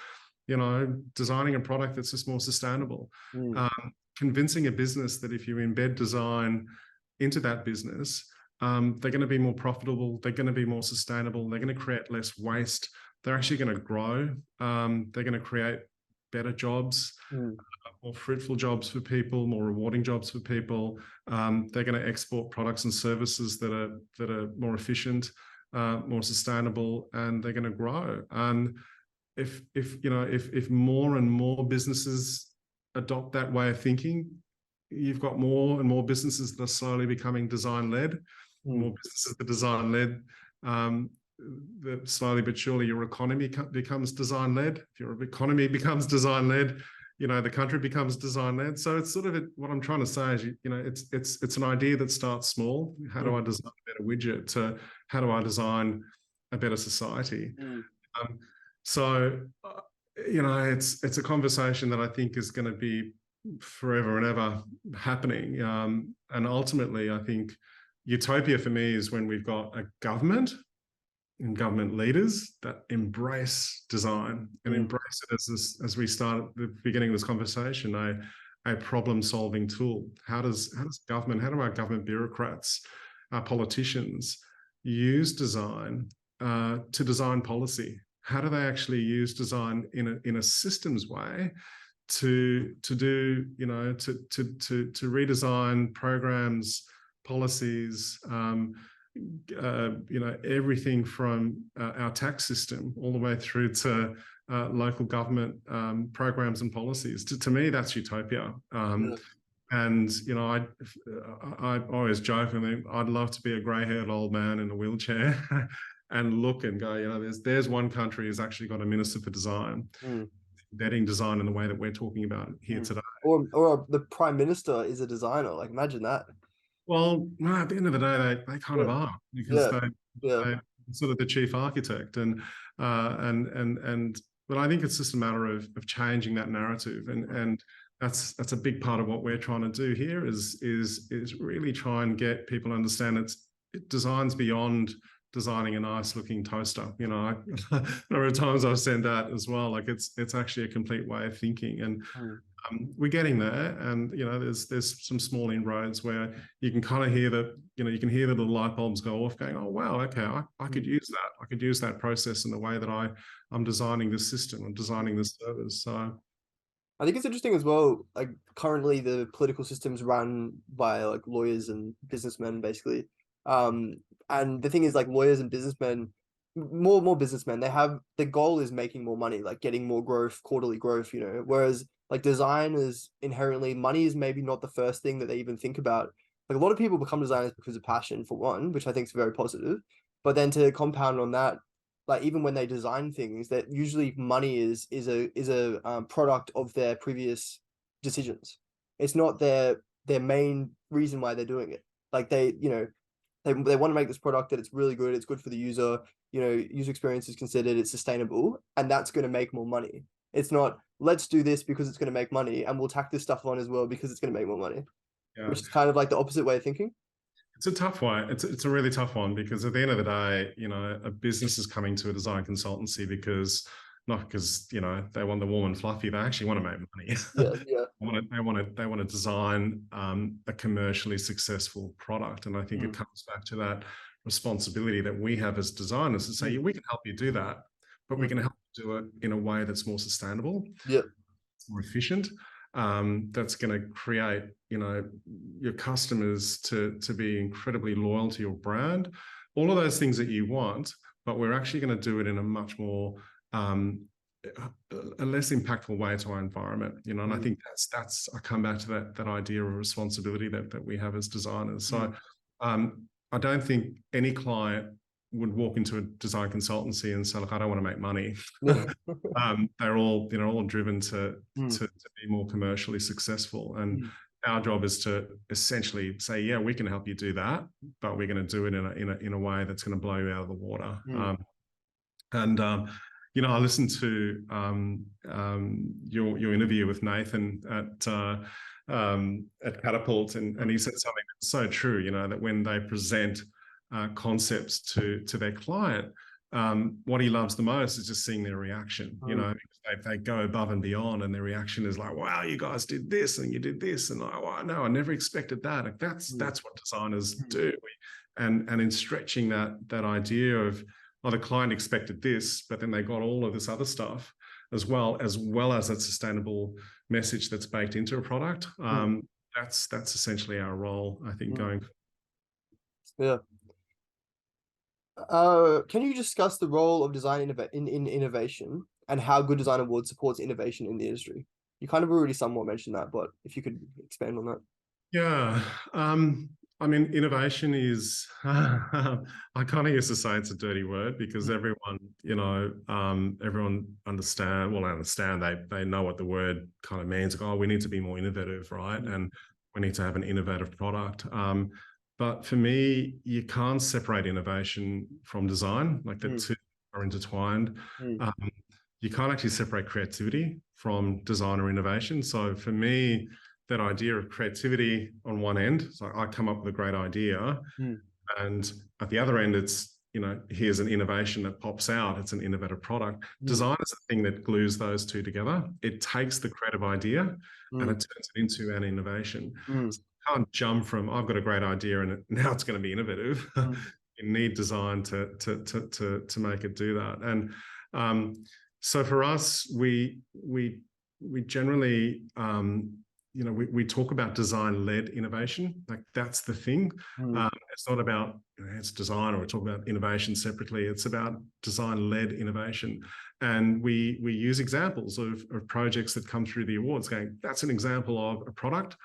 you know, designing a product that's just more sustainable. Mm. convincing a business that if you embed design into that business, they're going to be more profitable, they're going to be more sustainable, they're going to create less waste, they're actually going to grow, they're going to create better jobs, more fruitful jobs for people, more rewarding jobs for people. They're going to export products and services that are more efficient, more sustainable, and they're going to grow. And if more and more businesses adopt that way of thinking, you've got more and more businesses that are slowly becoming design-led, more businesses that are design-led. That slowly but surely your economy becomes design-led. If your economy becomes design-led, the country becomes design-led. So it's sort of what I'm trying to say is, it's an idea that starts small. How do I design a better widget? To how do I design a better society? So it's a conversation that I think is going to be forever and ever happening. And ultimately, I think utopia for me is when we've got a government and government leaders that embrace design and embrace it as we start at the beginning of this conversation, a problem-solving tool. How do our government bureaucrats, our politicians use design to design policy? How do they actually use design in a systems way to redesign programs, policies, everything from our tax system all the way through to local government programs and policies. To me, that's utopia. And I always joke, I'd love to be a grey-haired old man in a wheelchair and look and go, there's one country who's actually got a minister for design, embedding design in the way that we're talking about here today. Or the prime minister is a designer. Like, imagine that. Well, no, at the end of the day, they kind of are, because they're sort of the chief architect, but I think it's just a matter of changing that narrative, and that's a big part of what we're trying to do here is really try and get people to understand design's beyond designing a nice looking toaster. A number of times I've said that as well. Like it's actually a complete way of thinking, and we're getting there. And there's some small inroads where you can kind of hear that. You can hear the little light bulbs go off, going, "Oh wow, okay, I could use that. I could use that process in the way that I'm designing this system, I'm designing this service." So I think it's interesting as well. Like currently, the political system's run by like lawyers and businessmen, basically. And the thing is, like lawyers and businessmen, more businessmen, their goal is making more money, like getting more growth, quarterly growth. Whereas like designers inherently, money is maybe not the first thing that they even think about. Like a lot of people become designers because of passion, for one, which I think is very positive. But then to compound on that, like even when they design things, that usually money is a product of their previous decisions. It's not their main reason why they're doing it. Like they want to make this product that it's really good, it's good for the user, user experience is considered, it's sustainable, and that's going to make more money. It's not, let's do this because it's going to make money, and we'll tack this stuff on as well because it's going to make more money. Which is kind of like the opposite way of thinking. It's a tough one. It's a really tough one, because at the end of the day, a business is coming to a design consultancy not because they want the warm and fluffy. They actually want to make money. They want to design a commercially successful product, and I think it comes back to that responsibility that we have as designers to say, yeah, we can help you do that, but we can help you do it in a way that's more sustainable, more efficient. That's going to create, your customers to be incredibly loyal to your brand, all of those things that you want, but we're actually going to do it in a much more, a less impactful way to our environment, and I think that's, I come back to that idea of responsibility that we have as designers. So, I don't think any client would walk into a design consultancy and say, look, I don't want to make money. They're all, all driven to be more commercially successful. And our job is to essentially say, yeah, we can help you do that, but we're going to do it in a way that's going to blow you out of the water. I listened to your interview with Nathan at Catapult, and he said something that's so true, that when they present concepts to their client, what he loves the most is just seeing their reaction. they go above and beyond, and their reaction is like, "Wow, you guys did this and you did this," and like, "Wow, no, I never expected that." Like that's what designers do, and in stretching that idea of, oh, the client expected this, but then they got all of this other stuff as that sustainable message that's baked into a product. That's essentially our role, I think, going. Yeah. Can you discuss the role of design in innovation and how Good Design Award supports innovation in the industry? You kind of already somewhat mentioned that, but if you could expand on that. Yeah. I mean, innovation is, I kind of used to say it's a dirty word because everyone, everyone understand, they know what the word kind of means. Like, oh, we need to be more innovative, right? And we need to have an innovative product. But for me, you can't separate innovation from design. Like the two are intertwined. You can't actually separate creativity from design or innovation. So for me, that idea of creativity on one end, so I come up with a great idea, and at the other end, it's, here's an innovation that pops out. It's an innovative product. Design is the thing that glues those two together. It takes the creative idea and it turns it into an innovation. So you can't jump from, I've got a great idea and now it's going to be innovative. You need design to make it do that. And so for us, we generally, we talk about design-led innovation. Like that's the thing. It's not about it's design, or we talk about innovation separately. It's about design-led innovation, and we use examples of projects that come through the awards. Going, that's an example of a product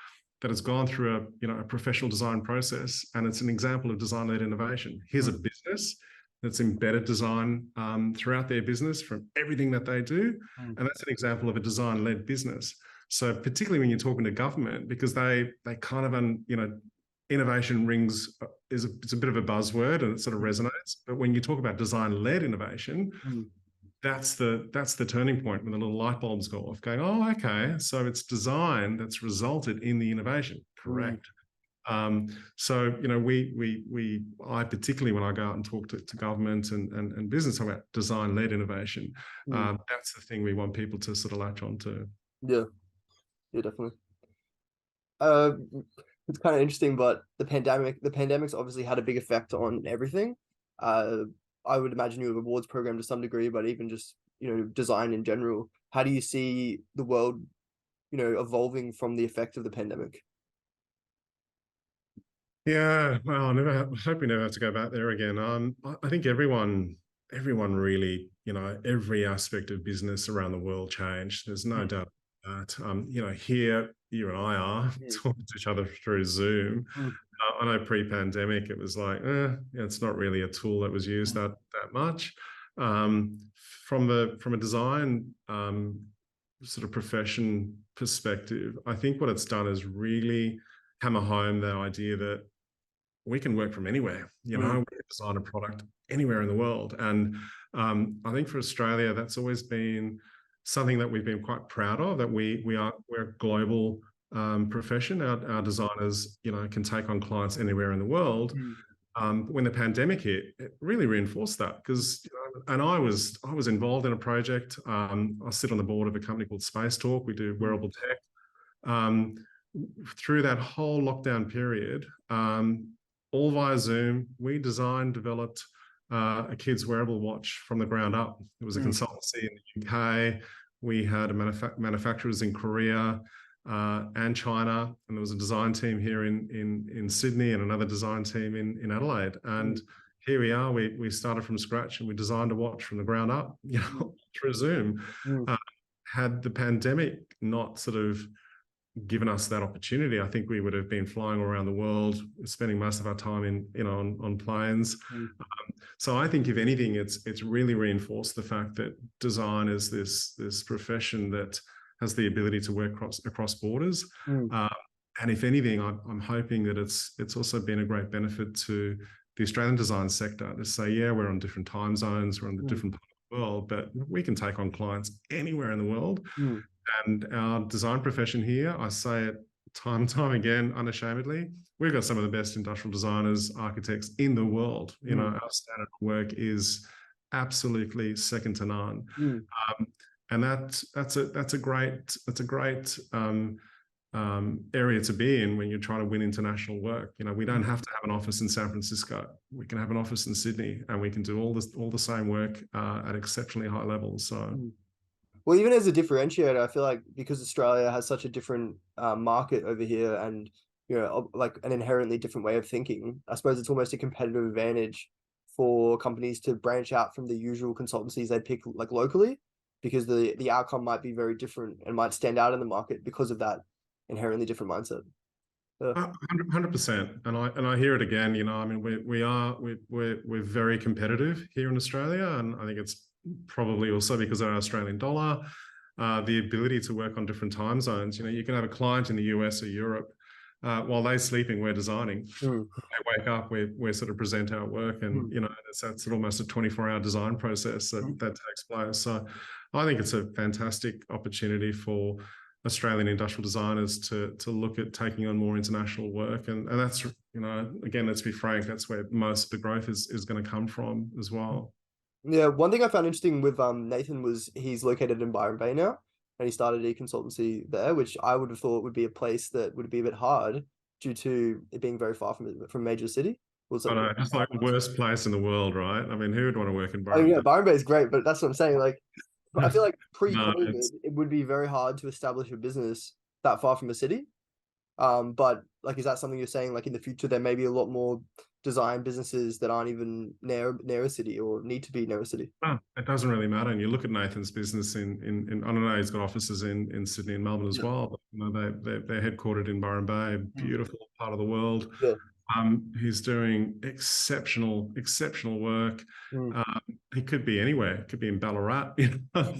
that has gone through a professional design process, and it's an example of design-led innovation. Here's a business that's embedded design throughout their business from everything that they do, and that's an example of a design-led business. So particularly when you're talking to government, because they kind of, innovation rings it's a bit of a buzzword and it sort of resonates. But when you talk about design-led innovation, that's the turning point when the little light bulbs go off, going, oh, okay, so it's design that's resulted in the innovation. Correct. So, I particularly, when I go out and talk to government and business about design-led innovation, that's the thing we want people to sort of latch on to. Yeah. Yeah, definitely. It's kind of interesting, but the pandemic's obviously had a big effect on everything. I would imagine you have awards program to some degree, but even just, design in general. How do you see the world, evolving from the effect of the pandemic? Yeah, well, I hope we never have to go back there again. I think everyone really, every aspect of business around the world changed. There's no doubt that. Here you and I are talking to each other through Zoom. I know pre-pandemic it was like, it's not really a tool that was used that much. From a design sort of profession perspective, I think what it's done is really hammer home the idea that we can work from anywhere. We can design a product anywhere in the world. And I think for Australia, that's always been something that we've been quite proud of, that we're a global profession. Our designers, can take on clients anywhere in the world. When the pandemic hit, it really reinforced that because, and I was involved in a project. I sit on the board of a company called Space Talk. We do wearable tech. Through that whole lockdown period, all via Zoom, we designed, developed a kid's wearable watch from the ground up. It was a consultancy in the UK. We had manufacturers in Korea and China, and there was a design team here in Sydney and another design team in Adelaide. And here we are. We started from scratch and we designed a watch from the ground up, through Zoom. Had the pandemic not sort of given us that opportunity, I think we would have been flying around the world, spending most of our time on planes. So I think, if anything, it's really reinforced the fact that design is this profession that has the ability to work across borders. And if anything, I'm hoping that it's also been a great benefit to the Australian design sector to say, yeah, we're on different time zones, we're on the different part of the world, but we can take on clients anywhere in the world. And our design profession here, I say it time and time again, unashamedly, we've got some of the best industrial designers, architects in the world. Our standard of work is absolutely second to none. and that's a great area to be in when you're trying to win international work. You know, we don't have to have an office in San Francisco. We can have an office in Sydney, and we can do all the same work at exceptionally high levels. So. Well, even as a differentiator, I feel like because Australia has such a different market over here, and like an inherently different way of thinking, I suppose it's almost a competitive advantage for companies to branch out from the usual consultancies they pick like locally, because the outcome might be very different and might stand out in the market because of that inherently different mindset. Yeah. 100%, and I hear it again. You know, I mean, we're very competitive here in Australia, and I think it's probably also because of our Australian dollar, the ability to work on different time zones. You know, you can have a client in the US or Europe. While they're sleeping, we're designing. Mm. They wake up, we sort of present our work, and you know, that's almost a 24-hour design process that takes place. So, I think it's a fantastic opportunity for Australian industrial designers to look at taking on more international work, and that's, you know, again, let's be frank, that's where most of the growth is going to come from as well. Yeah, one thing I found interesting with Nathan was he's located in Byron Bay now, and he started a consultancy there, which I would have thought would be a place that would be a bit hard due to it being very far from major city. Was I like, know, it's like the worst place in the world, right? I mean, who would want to work in I mean, Byron yeah, Byron Bay is great, but that's what I'm saying. Like, I feel like No, pre-COVID, it would be very hard to establish a business that far from a city. But like, is that something you're saying? Like in the future, there may be a lot more design businesses that aren't even near a city or need to be near a city. no, it doesn't really matter. And you look at Nathan's business in I don't know, he's got offices in Sydney and Melbourne as Yeah. well. But, you know, they're headquartered in Byron Bay, a beautiful part of the world. Yeah. He's doing exceptional work. Mm. He could be anywhere. It could be in Ballarat. You know?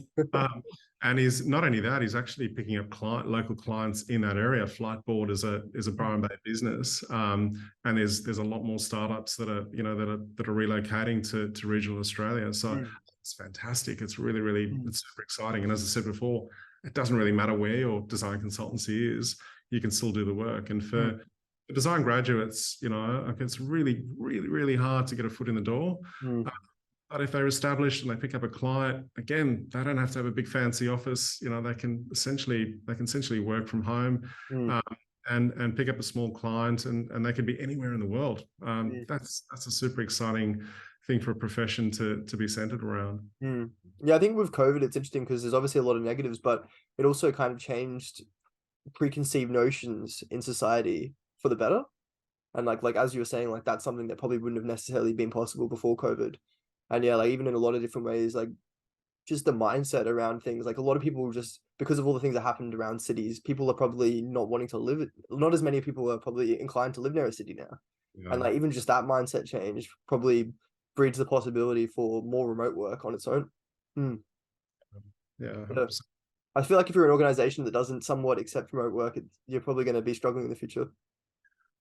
And he's not only that, he's actually picking up local clients in that area. Flightboard is a Byron Bay business, and there's a lot more startups that are relocating to regional Australia. So it's fantastic. It's really it's super exciting. And as I said before, it doesn't really matter where your design consultancy is. You can still do the work. And for the design graduates, you know, it's really hard to get a foot in the door. But if they're established and they pick up a client, again, they don't have to have a big fancy office. You know, they can essentially work from home, and pick up a small client, and they can be anywhere in the world. That's a super exciting thing for a profession to be centered around. Yeah, I think with COVID, it's interesting because there's obviously a lot of negatives, but it also kind of changed preconceived notions in society for the better. And like as you were saying, like that's something that probably wouldn't have necessarily been possible before COVID. And yeah, like even in a lot of different ways, like just the mindset around things, like a lot of people just because of all the things that happened around cities, people are probably not wanting to live it. Not as many people are probably inclined to live near a city now. Yeah. And like even just that mindset change probably breeds the possibility for more remote work on its own. Yeah, Yeah. I feel like if you're an organization that doesn't somewhat accept remote work, you're probably going to be struggling in the future.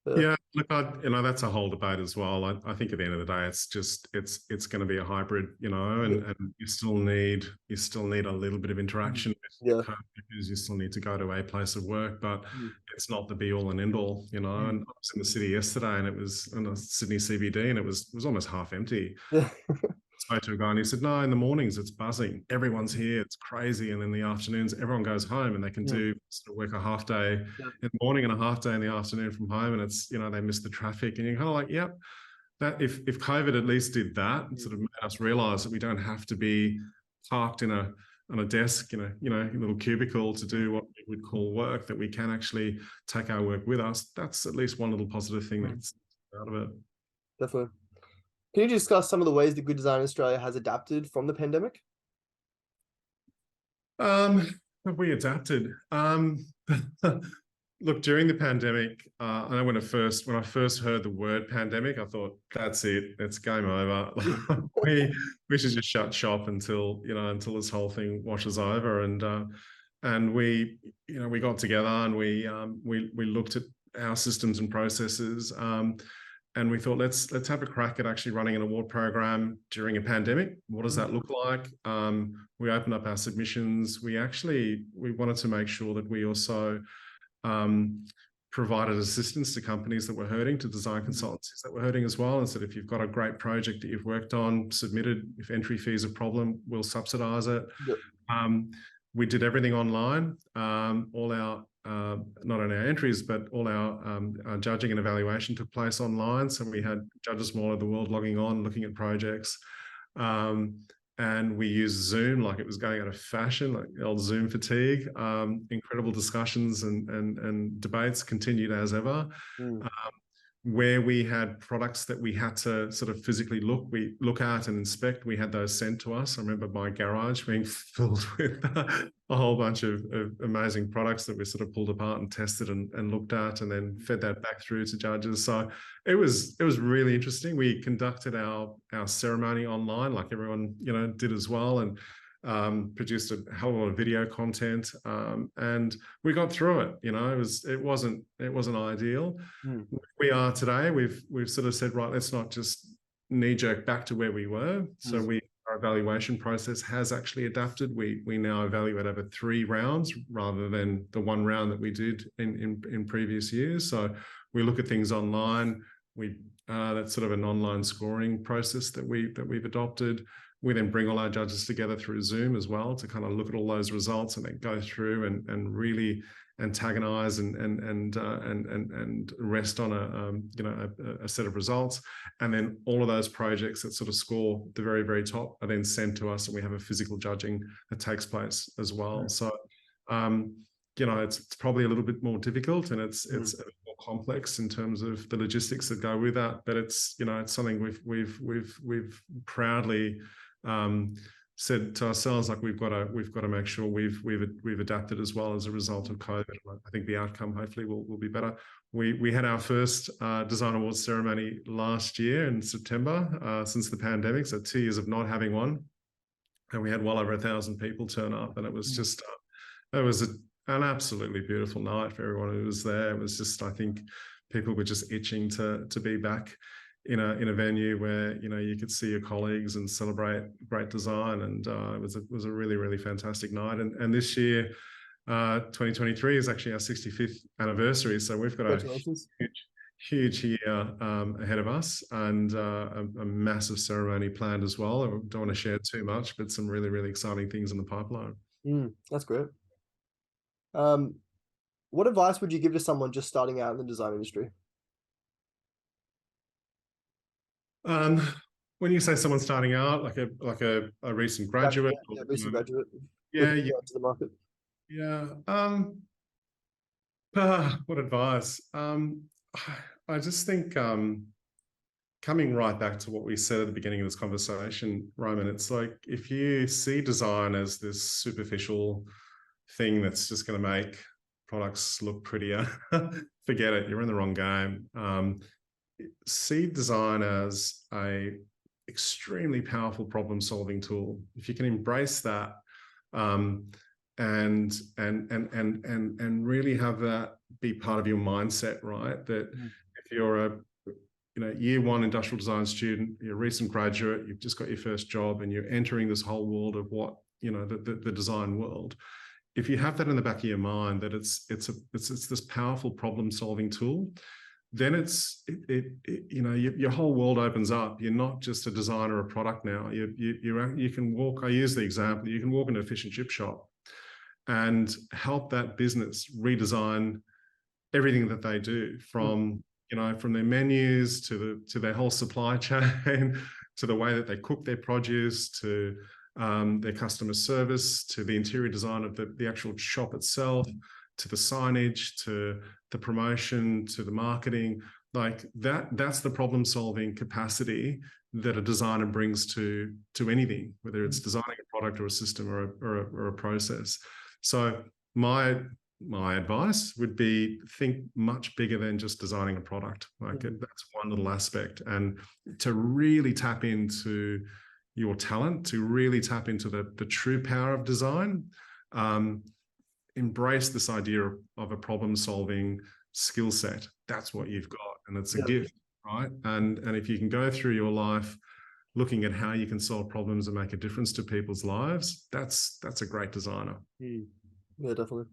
Yeah, look, that's a whole debate as well. I think at the end of the day, it's going to be a hybrid, you know, and you still need a little bit of interaction with because you still need to go to a place of work, but it's not the be all and end all, you know. And I was in the city yesterday, and it was in the Sydney CBD, and it was almost half empty. Spoke to a guy and he said, no, in the mornings it's buzzing. Everyone's here. It's crazy. And in the afternoons, everyone goes home and they can do sort of work a half day in the morning and a half day in the afternoon from home. And it's, you know, they miss the traffic. And you're kind of like, yep, that if COVID at least did that, sort of made us realize that we don't have to be parked on a desk in a little cubicle to do what we would call work, that we can actually take our work with us. That's at least one little positive thing that's out of it. Definitely. Can you discuss some of the ways that Good Design Australia has adapted from the pandemic? Have we adapted? Look, during the pandemic, I know when I first heard the word pandemic, I thought, that's it, it's game over. we should just shut shop until this whole thing washes over. And we got together and we looked at our systems and processes. And we thought, let's have a crack at actually running an award program during a pandemic. What does that look like? We opened up our submissions. We wanted to make sure that we also provided assistance to companies that were hurting, to design consultancies that were hurting as well. And said, if you've got a great project that you've worked on, submitted. If entry fee is a problem, we'll subsidise it. Um, we did everything online. All our not only our entries, but all our judging and evaluation took place online. So we had judges from all over the world logging on, looking at projects. And we used Zoom like it was going out of fashion, like the old Zoom fatigue. Incredible discussions and debates continued as ever. Mm. Where we had products that we had to sort of physically look at and inspect, we had those sent to us. I remember my garage being filled with a whole bunch of amazing products that we sort of pulled apart and tested and looked at, and then fed that back through to judges. So it was really interesting. We conducted our ceremony online, like everyone did as well, and produced a hell of a lot of video content, and we got through it. It wasn't ideal. Mm. We are today. We've sort of said, right, let's not just knee jerk back to where we were. So our evaluation process has actually adapted. We now evaluate over 3 rounds rather than the 1 round that we did in previous years. So we look at things online. That's sort of an online scoring process that we've adopted. We then bring all our judges together through Zoom as well to kind of look at all those results and then go through and really antagonize and rest on a set of results. And then all of those projects that sort of score the very, very top are then sent to us, and we have a physical judging that takes place as well. Mm. So it's probably a little bit more difficult, and it's a bit more complex in terms of the logistics that go with that, but it's something we've proudly said to ourselves, like we've got to make sure we've adapted as well as a result of COVID. I think the outcome hopefully will be better. We had our first design awards ceremony last year in September since the pandemic, so 2 years of not having one, and we had well over 1,000 people turn up, and it was just it was an absolutely beautiful night for everyone who was there. It was just, I think people were just itching to be back in a venue where you could see your colleagues and celebrate great design, and it was a really, really fantastic night. And this year, 2023 is actually our 65th anniversary, so we've got a huge year ahead of us, and a massive ceremony planned as well. I don't want to share too much, but some really, really exciting things in the pipeline. That's great. What advice would you give to someone just starting out in the design industry? When you say someone starting out, like a recent graduate, Recent graduate, yeah, looking to go into the market. Yeah. What advice? I just think coming right back to what we said at the beginning of this conversation, Roman, it's like if you see design as this superficial thing that's just going to make products look prettier, forget it. You're in the wrong game. See design as a extremely powerful problem-solving tool. If you can embrace that, and really have that be part of your mindset, right? That if you're a year 1 industrial design student, you're a recent graduate, you've just got your first job, and you're entering this whole world of what the design world. If you have that in the back of your mind, that it's this powerful problem-solving tool, then your whole world opens up. You're not just a designer of product now. You can walk. I use the example. You can walk into a fish and chip shop and help that business redesign everything that they do, from their menus to their whole supply chain, to the way that they cook their produce, to their customer service, to the interior design of the actual shop itself, to the signage, to the promotion, to the marketing. Like that's the problem-solving capacity that a designer brings to anything, whether it's designing a product or a system or a process. So my advice would be, think much bigger than just designing a product. Like that's one little aspect, and to really tap into your talent, to really tap into the true power of design. Embrace this idea of a problem-solving skill set. That's what you've got, and it's a gift, right? And if you can go through your life looking at how you can solve problems and make a difference to people's lives, that's a great designer. Yeah, definitely.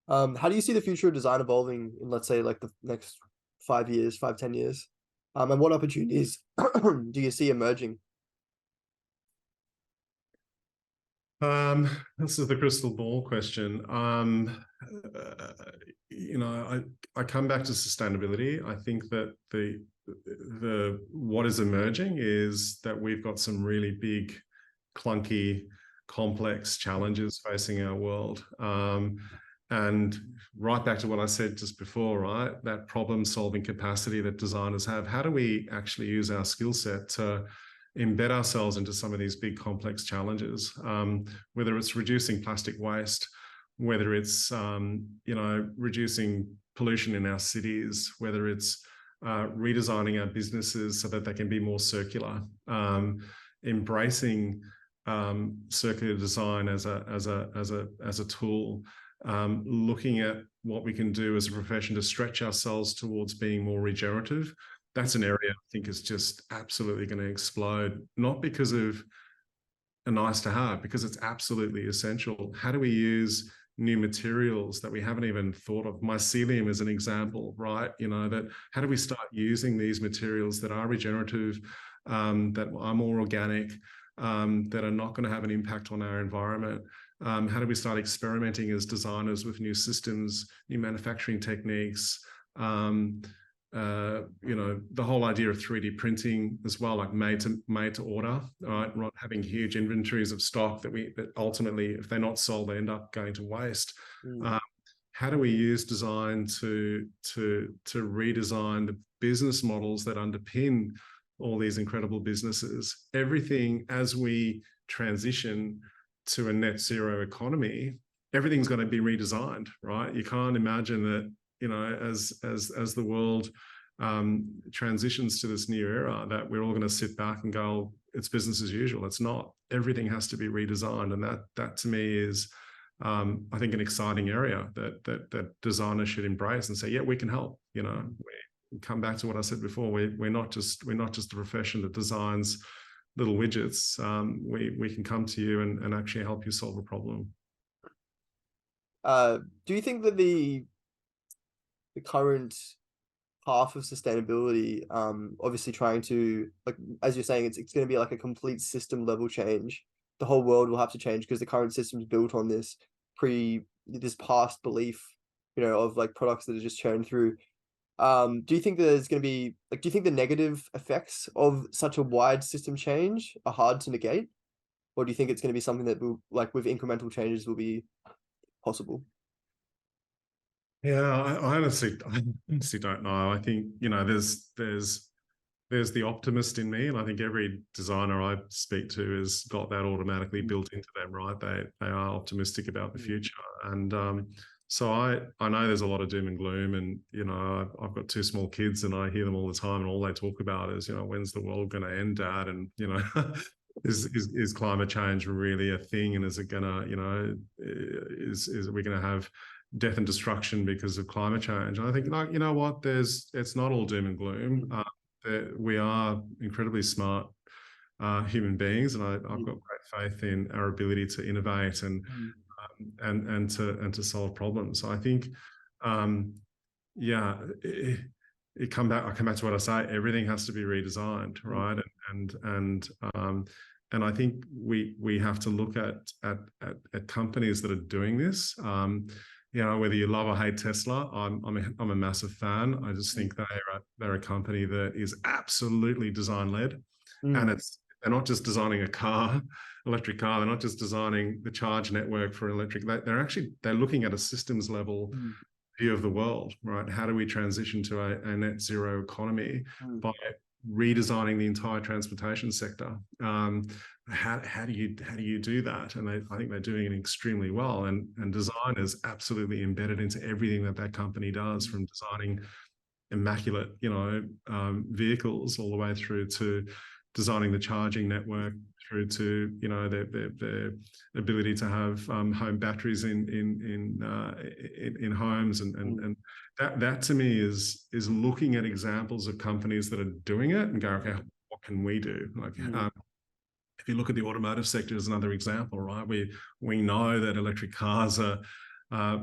How do you see the future of design evolving in, let's say, like the next 5 years, 5-10 years? And what opportunities do you see emerging? This is the crystal ball question. You know, I come back to sustainability. I think that the what is emerging is that we've got some really big, clunky, complex challenges facing our world. And right back to what I said just before, right? That problem-solving capacity that designers have. How do we actually use our skill set to embed ourselves into some of these big complex challenges, whether it's reducing plastic waste, whether it's you know, reducing pollution in our cities, whether it's redesigning our businesses so that they can be more circular, embracing circular design as a tool, looking at what we can do as a profession to stretch ourselves towards being more regenerative. That's an area I think is just absolutely going to explode, not because of a nice to have, because it's absolutely essential. How do we use new materials that we haven't even thought of? Mycelium is an example, right? You know, that how do we start using these materials that are regenerative, that are more organic, that are not going to have an impact on our environment? How do we start experimenting as designers with new systems, new manufacturing techniques? You know, the whole idea of 3D printing as well, like made to order, right? Not having huge inventories of stock that ultimately, if they're not sold, they end up going to waste. How do we use design to redesign the business models that underpin all these incredible businesses? Everything, as we transition to a net zero economy, everything's going to be redesigned, right? You can't imagine that, you know, as the world transitions to this new era, that we're all going to sit back and go, it's business as usual. It's not. Everything has to be redesigned, and that to me is, I think, an exciting area that designers should embrace and say, yeah, we can help. You know, we come back to what I said before. We're not just a profession that designs little widgets. We can come to you and actually help you solve a problem. Do you think that the current path of sustainability, obviously trying to, like, as you're saying, it's going to be like a complete system level change. The whole world will have to change because the current system is built on this past belief, you know, of like products that are just churned through. Do you think that there's going to be, like, do you think the negative effects of such a wide system change are hard to negate? Or do you think it's going to be something that will, like, with incremental changes, will be possible? Yeah, I honestly don't know. I think, you know, there's the optimist in me, and I think every designer I speak to has got that automatically built into them, right? They are optimistic about the future, and so I know there's a lot of doom and gloom, and you know, I've got two small kids, and I hear them all the time, and all they talk about is, you know, when's the world going to end, Dad? And you know, is climate change really a thing, and is it gonna, you know, is we going to have death and destruction because of climate change? And I think, like, you know what, it's not all doom and gloom. We are incredibly smart human beings, and I've got great faith in our ability to innovate and to solve problems. So I think, yeah, I come back to what I say. Everything has to be redesigned, right? And I think we have to look at companies that are doing this. You know, whether you love or hate Tesla, I'm a massive fan. I just think they're a company that is absolutely design led, and they're not just designing electric car. They're not just designing the charge network for electric. They're looking at a systems level view of the world, right? How do we transition to a net zero economy by redesigning the entire transportation sector? How do you do that? And I think they're doing it extremely well. And design is absolutely embedded into everything that company does, from designing immaculate, you know, vehicles all the way through to designing the charging network, through to, you know, their ability to have home batteries in homes, and that to me is looking at examples of companies that are doing it and go, okay, what can we do? Like, if you look at the automotive sector as another example, right? We know that electric cars are,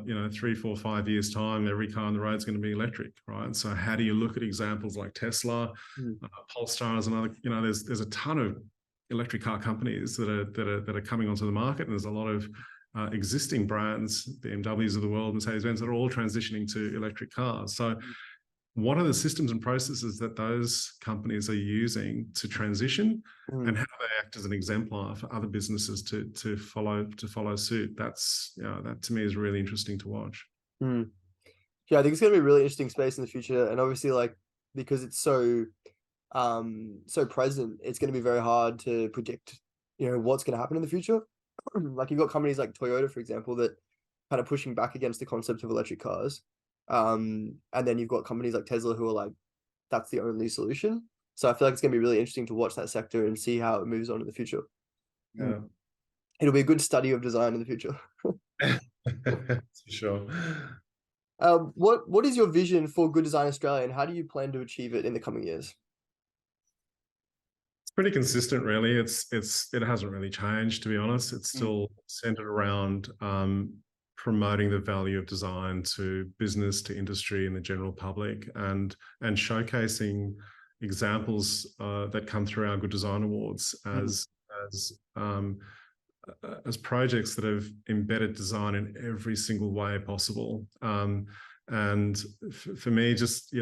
you know, 3, 4, 5 years time, every car on the road is going to be electric, right? So how do you look at examples like Tesla, Polestar is another? You know, there's a ton of electric car companies that are coming onto the market, and there's a lot of existing brands, BMWs of the world, Mercedes-Benz, that are all transitioning to electric cars. So what are the systems and processes that those companies are using to transition, Mm. and how do they act as an exemplar for other businesses to follow suit? That's, that to me is really interesting to watch. Mm. Yeah, I think it's gonna be a really interesting space in the future, and obviously, like, because it's so present, it's gonna be very hard to predict, what's gonna happen in the future. Like, you've got companies like Toyota, for example, that kind of pushing back against the concept of electric cars. And then you've got companies like Tesla who are like, that's the only solution. So I feel like it's gonna be really interesting to watch that sector and see how it moves on in the future. Mm. Yeah. It'll be a good study of design in the future. For sure. What is your vision for Good Design Australia, and how do you plan to achieve it in the coming years? It's pretty consistent, really. It hasn't really changed, to be honest. It's Mm. still centered around promoting the value of design to business, to industry, and the general public, and showcasing examples that come through our Good Design Awards Mm. as um, as projects that have embedded design in every single way possible. And for me, just,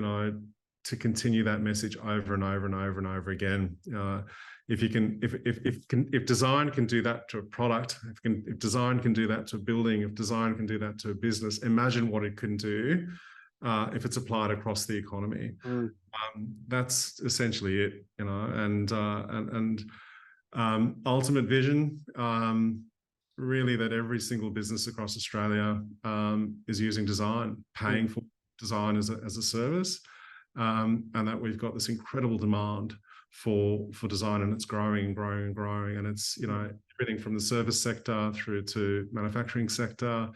to continue that message over and over and over and over again. If you can, if design can do that to a product, if design can do that to a building, if design can do that to a business, imagine what it can do if it's applied across the economy. Mm. That's essentially it, and ultimate vision, really, that every single business across Australia is using design, paying for design as a service, and that we've got this incredible demand for design, and it's growing and growing and growing, and it's, everything from the service sector through to manufacturing sector,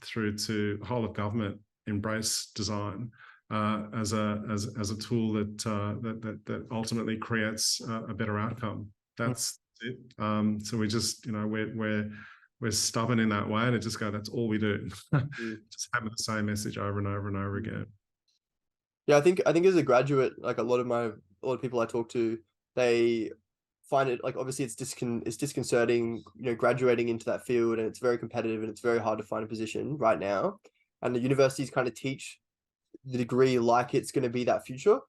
through to whole of government embrace design as a tool that ultimately creates a better outcome. That's it. So we just, we're stubborn in that way, to just go, that's all we do. Mm. Just having the same message over and over and over again. Yeah, I think as a graduate, like a lot of people I talk to, they find it like, obviously it's disconcerting, graduating into that field, and it's very competitive and it's very hard to find a position right now. And the universities kind of teach the degree like it's going to be that future.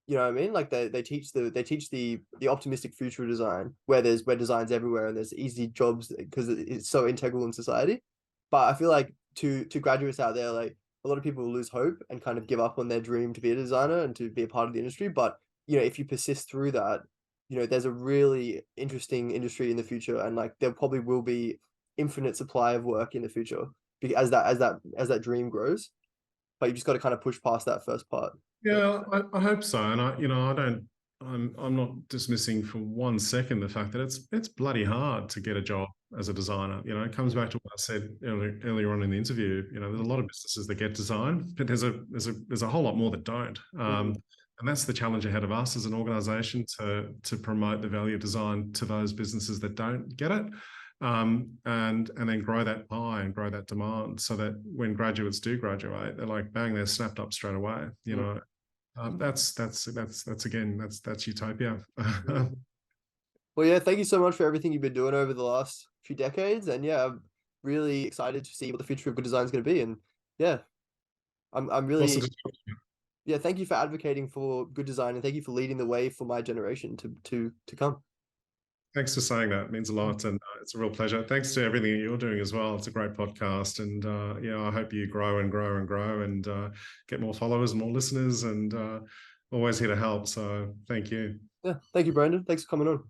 You know what I mean? Like they teach the optimistic future of design, where design's everywhere and there's easy jobs because it's so integral in society. But I feel like to graduates out there, like, a lot of people will lose hope and kind of give up on their dream to be a designer and to be a part of the industry. But if you persist through that, there's a really interesting industry in the future, and like there probably will be infinite supply of work in the future as that dream grows. But you just got to kind of push past that first part. But Yeah, I hope so. And I don't, I'm not dismissing for 1 second the fact that it's bloody hard to get a job as a designer. It comes back to what I said earlier on in the interview. There's a lot of businesses that get design, but there's a whole lot more that don't. And that's the challenge ahead of us as an organization, to promote the value of design to those businesses that don't get it. And then grow that pie and grow that demand, so that when graduates do graduate, they're like, bang, they're snapped up straight away. That's utopia. Well, yeah, thank you so much for everything you've been doing over the last few decades. And yeah, I'm really excited to see what the future of good design is going to be. And yeah, I'm Awesome. really, yeah, thank you for advocating for good design, and thank you for leading the way for my generation to come. Thanks for saying that. It means a lot, and it's a real pleasure. Thanks to everything that you're doing as well. It's a great podcast, and I hope you grow and grow and grow, and get more followers and more listeners, and always here to help. So thank you. Yeah, thank you, Brandon. Thanks for coming on.